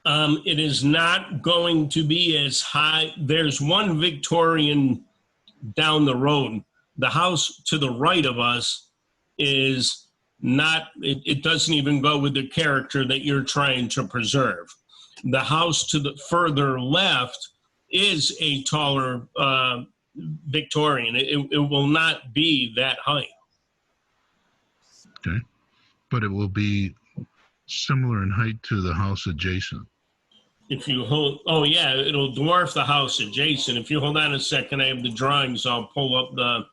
It is not going to be as high. There's one Victorian down the road. The house to the right of us is not, it doesn't even go with the character that you're trying to preserve. The house to the further left is a taller Victorian. It will not be that height. Okay, but it will be similar in height to the house adjacent. If you hold, oh yeah, it'll dwarf the house adjacent. If you hold on a second, I have the drawings. I'll pull up the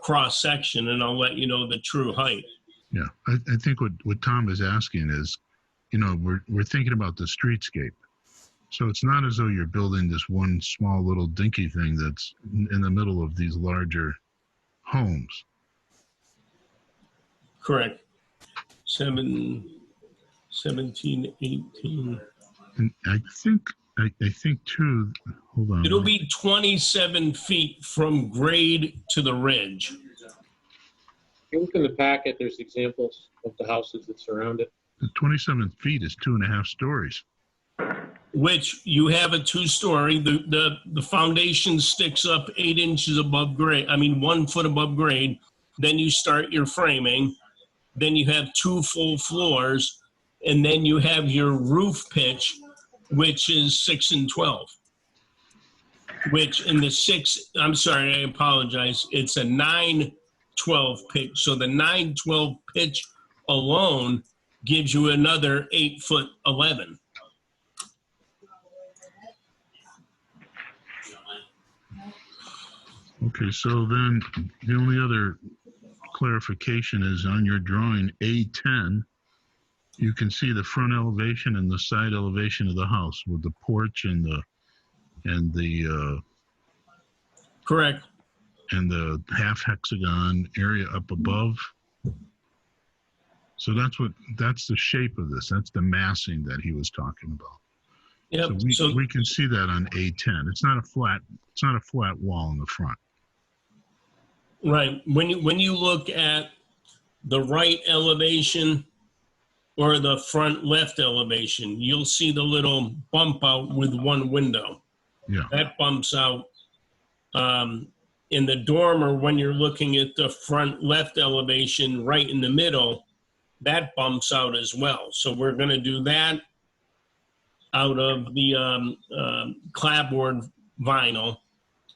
cross section and I'll let you know the true height. Yeah, I think what Tom is asking is, you know, we're thinking about the streetscape. So it's not as though you're building this one small little dinky thing that's in the middle of these larger homes. Correct. 17, 18. And I think too, hold on. It'll be 27 feet from grade to the ridge. If you look in the packet, there's examples of the houses that surround it. The 27 feet is 2.5 stories. Which you have a 2-story. The foundation sticks up 8 inches above grade. I mean, 1 foot above grade. Then you start your framing. Then you have 2 full floors, and then you have your roof pitch, which is 6 and 12. Which in the 6, I'm sorry, I apologize. It's a 9-12 pitch. So the 9-12 pitch alone gives you another 8 foot 11. Okay, so then the only other clarification is on your drawing A10, you can see the front elevation and the side elevation of the house with the porch and the Correct. And the half hexagon area up above. So that's the shape of this. That's the massing that he was talking about. Yep. So we can see that on A10. It's not a flat wall in the front. Right. When you look at the right elevation or the front left elevation, you'll see the little bump out with one window. Yeah. That bumps out. In the dormer, when you're looking at the front left elevation right in the middle, that bumps out as well. So we're going to do that out of the clapboard vinyl.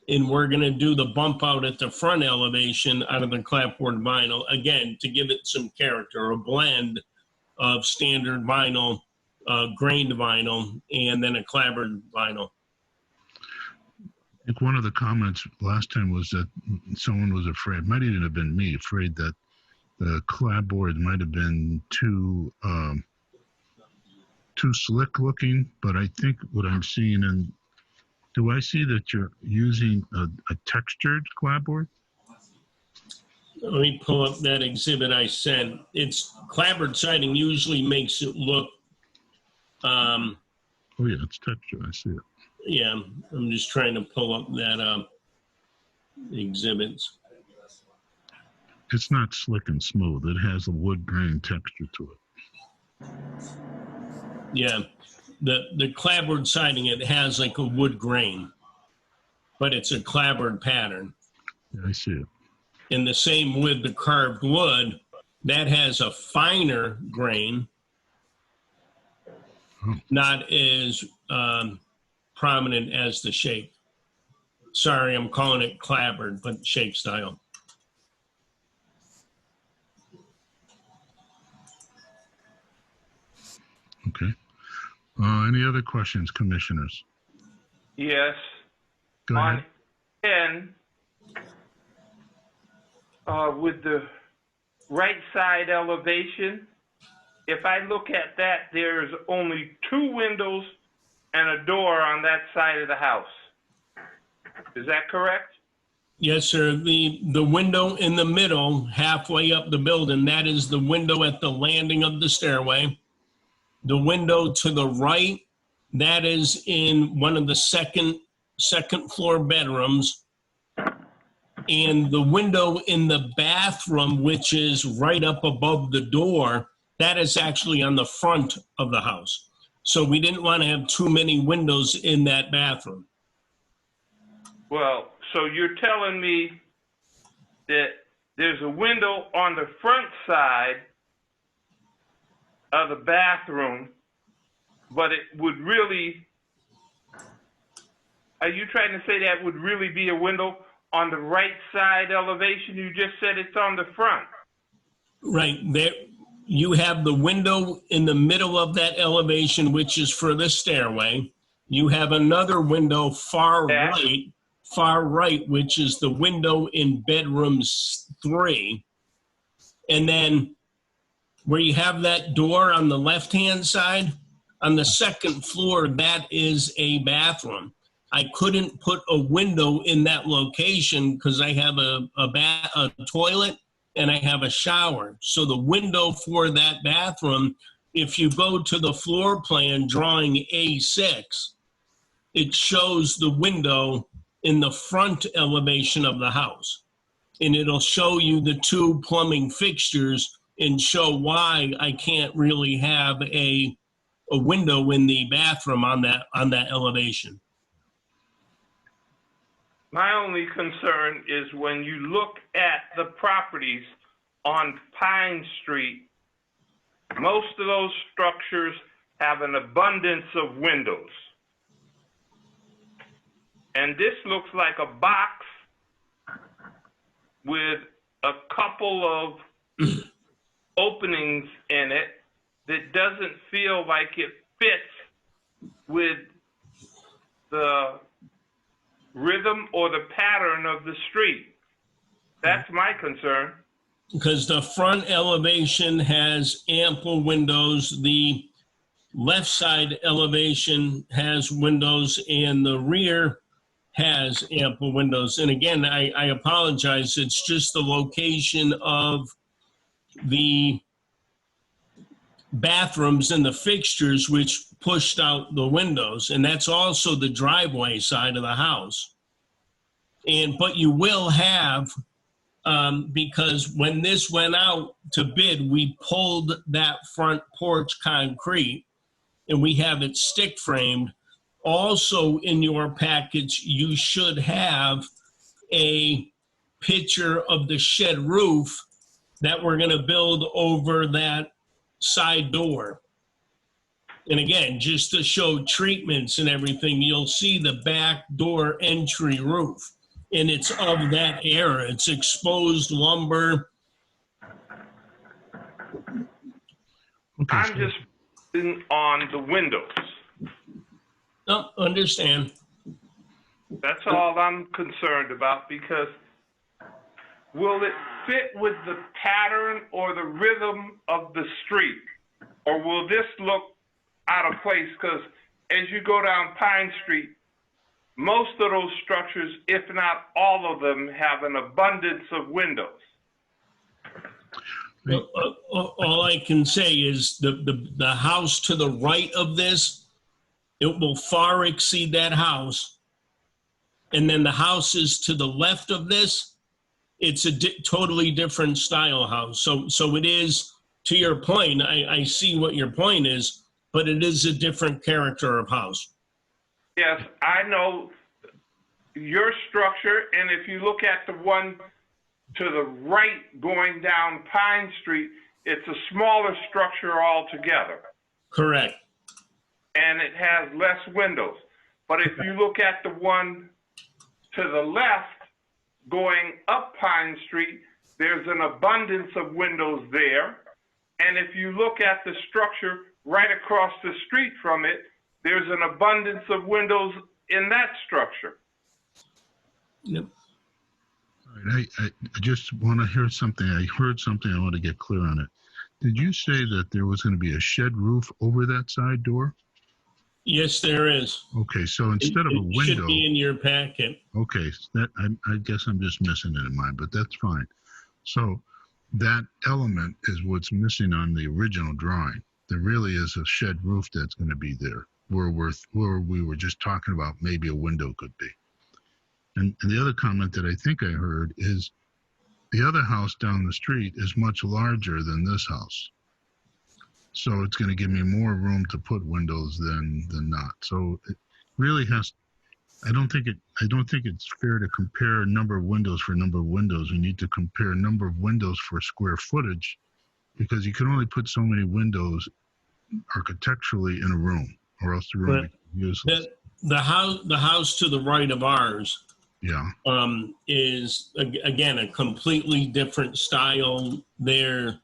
And we're going to do the bump out at the front elevation out of the clapboard vinyl, again, to give it some character, a blend of standard vinyl, grained vinyl, and then a clapboard vinyl. I think one of the comments last time was that someone was afraid, might even have been me, afraid that the clapboard might have been too slick looking, but I think what I'm seeing, and do I see that you're using a textured clapboard? Let me pull up that exhibit I sent. It's clapboard siding usually makes it look. Oh yeah, it's textured. I see it. Yeah, I'm just trying to pull up that exhibits. It's not slick and smooth. It has a wood grain texture to it. Yeah, the clapboard siding, it has like a wood grain, but it's a clapboard pattern. Yeah, I see it. And the same with the carved wood, that has a finer grain, not as prominent as the shape. Sorry, I'm calling it clapboard, but shake style. Okay. Any other questions, commissioners? Yes. Go ahead. On 10, with the right side elevation, if I look at that, there's only 2 windows and a door on that side of the house. Is that correct? Yes, sir. The window in the middle, halfway up the building, that is the window at the landing of the stairway. The window to the right, that is in one of the second floor bedrooms. And the window in the bathroom, which is right up above the door, that is actually on the front of the house. So we didn't want to have too many windows in that bathroom. Well, so you're telling me that there's a window on the front side of the bathroom, but it would really, are you trying to say that would really be a window on the right side elevation? You just said it's on the front. Right. There, you have the window in the middle of that elevation, which is for the stairway. You have another window far right, which is the window in bedrooms 3. And then where you have that door on the left-hand side, on the second floor, that is a bathroom. I couldn't put a window in that location because I have a toilet and I have a shower. So the window for that bathroom, if you go to the floor plan drawing A6, it shows the window in the front elevation of the house. And it'll show you the 2 plumbing fixtures and show why I can't really have a window in the bathroom on that elevation. My only concern is when you look at the properties on Pine Street, most of those structures have an abundance of windows. And this looks like a box with a couple of openings in it that doesn't feel like it fits with the rhythm or the pattern of the street. That's my concern. Because the front elevation has ample windows, the left side elevation has windows, and the rear has ample windows. And again, I apologize, it's just the location of the bathrooms and the fixtures which pushed out the windows, and that's also the driveway side of the house. But you will have, because when this went out to bid, we pulled that front porch concrete and we have it stick framed. Also in your package, you should have a picture of the shed roof that we're going to build over that side door. And again, just to show treatments and everything, you'll see the back door entry roof. And it's of that era. It's exposed lumber. Okay, I'm just on the windows. Oh, understand. That's all I'm concerned about, because will it fit with the pattern or the rhythm of the street? Or will this look out of place? Because as you go down Pine Street, most of those structures, if not all of them, have an abundance of windows. All I can say is the house to the right of this, it will far exceed that house. And then the houses to the left of this, it's a totally different style house. So it is, to your point, I see what your point is, but it is a different character of house. Yes, I know your structure, and if you look at the one to the right going down Pine Street, it's a smaller structure altogether. Correct. And it has less windows. But if you look at the one to the left, going up Pine Street, there's an abundance of windows there. And if you look at the structure right across the street from it, there's an abundance of windows in that structure. Yep. All right, I just want to hear something. I heard something. I want to get clear on it. Did you say that there was going to be a shed roof over that side door? Yes, there is. Okay, so instead of a It window. should be in your packet. Okay, that I guess I'm just missing it in mine, but that's fine. So that element is what's missing on the original drawing. There really is a shed roof that's going to be there, where we were just talking about maybe a window could be. And the other comment that I think I heard is the other house down the street is much larger than this house. So it's going to give me more room to put windows than not. So it really has, I don't think it's fair to compare number of windows for number of windows. We need to compare number of windows for square footage, because you can only put so many windows architecturally in a room, or else the room becomes useless. The house to the right of ours, yeah, is again a completely different style. There,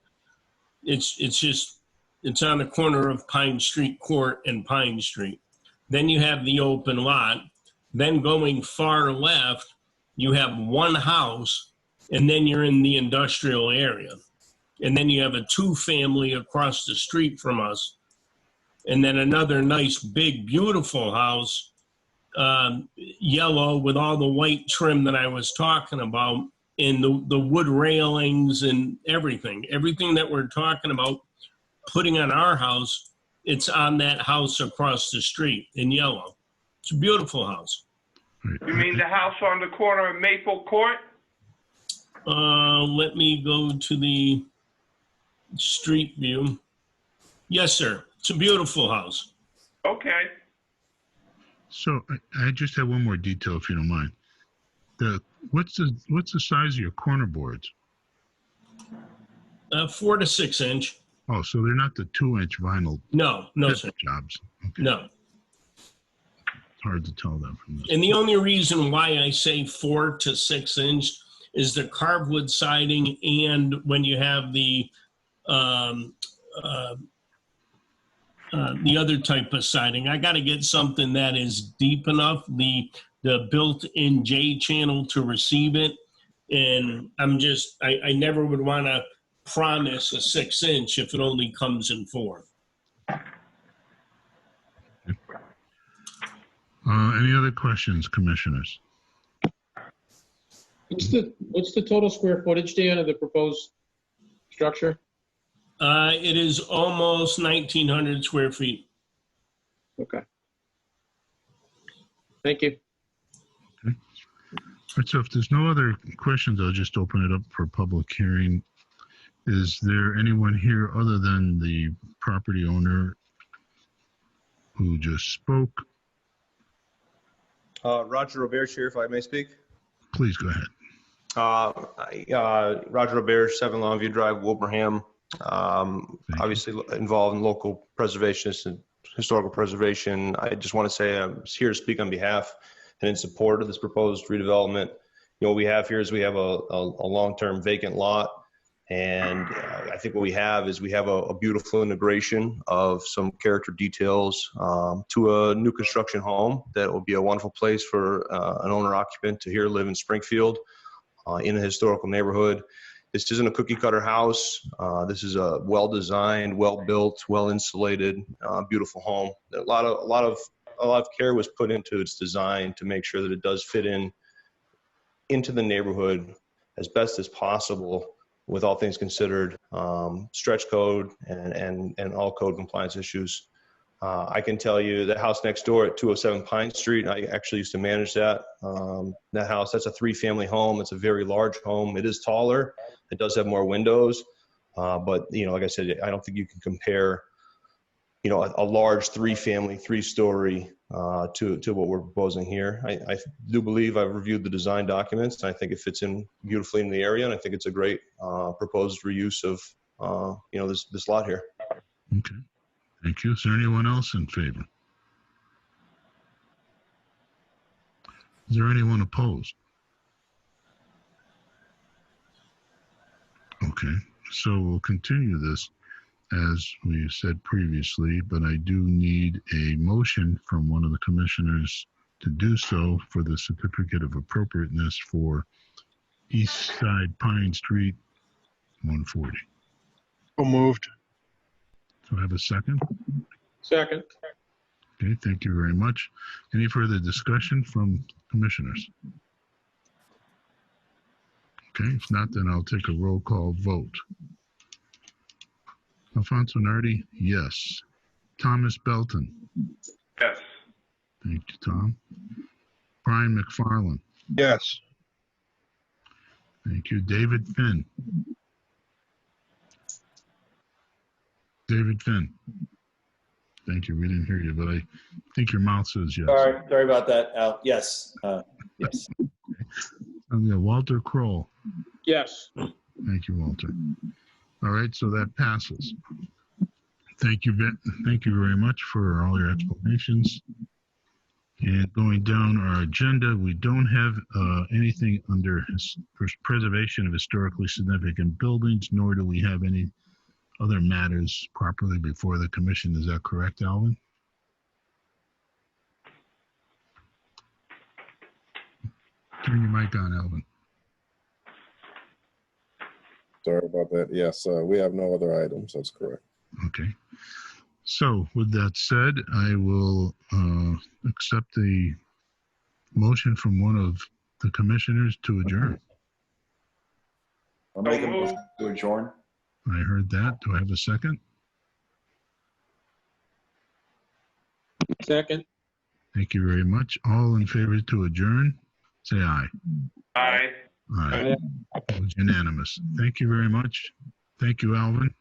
it's on the corner of Pine Street Court and Pine Street. Then you have the open lot. Then going far left, you have one house, and then you're in the industrial area. And then you have a 2-family across the street from us. And then another nice, big, beautiful house, yellow with all the white trim that I was talking about, and the wood railings and everything. Everything that we're talking about putting on our house, it's on that house across the street in yellow. It's a beautiful house. You mean the house on the corner of Maple Court? Let me go to the street view. Yes, sir. It's a beautiful house. Okay. So I just have one more detail, if you don't mind. What's the size of your corner boards? 4 to 6 inch. Oh, so they're not the 2-inch vinyl. No, sir. Jobs. Okay. No. It's hard to tell that from this. And the only reason why I say 4 to 6 inch is the carved wood siding, and when you have the other type of siding, I got to get something that is deep enough, the built-in J channel to receive it. And I never would want to promise a 6 inch if it only comes in 4. Any other questions, commissioners? What's the total square footage, Dan, of the proposed structure? It is almost 1,900 square feet. Okay. Thank you. Okay. All right, so if there's no other questions, I'll just open it up for public hearing. Is there anyone here other than the property owner who just spoke? Roger Robert here, if I may speak. Please go ahead. Roger Robert, 7 Longview Drive, Wilbraham. Obviously involved in local preservationists and historical preservation. I just want to say I'm here to speak on behalf and in support of this proposed redevelopment. You know, what we have here is we have a long-term vacant lot. And I think what we have is we have a beautiful integration of some character details to a new construction home that will be a wonderful place for an owner-occupant to here live in Springfield in a historical neighborhood. This isn't a cookie-cutter house. This is a well-designed, well-built, well-insulated, beautiful home. A lot of care was put into its design to make sure that it does fit into the neighborhood as best as possible, with all things considered, stretch code and all code compliance issues. I can tell you the house next door at 207 Pine Street, I actually used to manage that. That house, that's a 3-family home. It's a very large home. It is taller. It does have more windows. But, you know, like I said, I don't think you can compare, you know, a large 3-family, 3-story to what we're proposing here. I do believe I've reviewed the design documents, and I think it fits in beautifully in the area, and I think it's a great proposed reuse of you know, this lot here. Okay, thank you. Is there anyone else in favor? Is there anyone opposed? Okay, so we'll continue this as we said previously, but I do need a motion from one of the commissioners to do so for the certificate of appropriateness for East Side Pine Street 140. So moved. So I have a second. Second. Okay, thank you very much. Any further discussion from commissioners? Okay, if not, then I'll take a roll call vote. Alfonso Nardi, yes. Thomas Belton. Yes. Thank you, Tom. Brian McFarland. Yes. Thank you. David Finn. David Finn. Thank you. We didn't hear you, but I think your mouth says yes. Sorry about that, Al. Yes. Yes. Okay. Walter Kroll. Yes. Thank you, Walter. All right, so that passes. Thank you very much for all your explanations. And going down our agenda, we don't have anything under preservation of historically significant buildings, nor do we have any other matters properly before the commission. Is that correct, Alvin? Turn your mic on, Alvin. Sorry about that. Yes, we have no other items. That's correct. Okay. So with that said, I will accept the motion from one of the commissioners to adjourn. I'll make a motion to adjourn. I heard that. Do I have a second? Second. Thank you very much. All in favor to adjourn, say aye. Aye. Aye. It was unanimous. Thank you very much. Thank you, Alvin.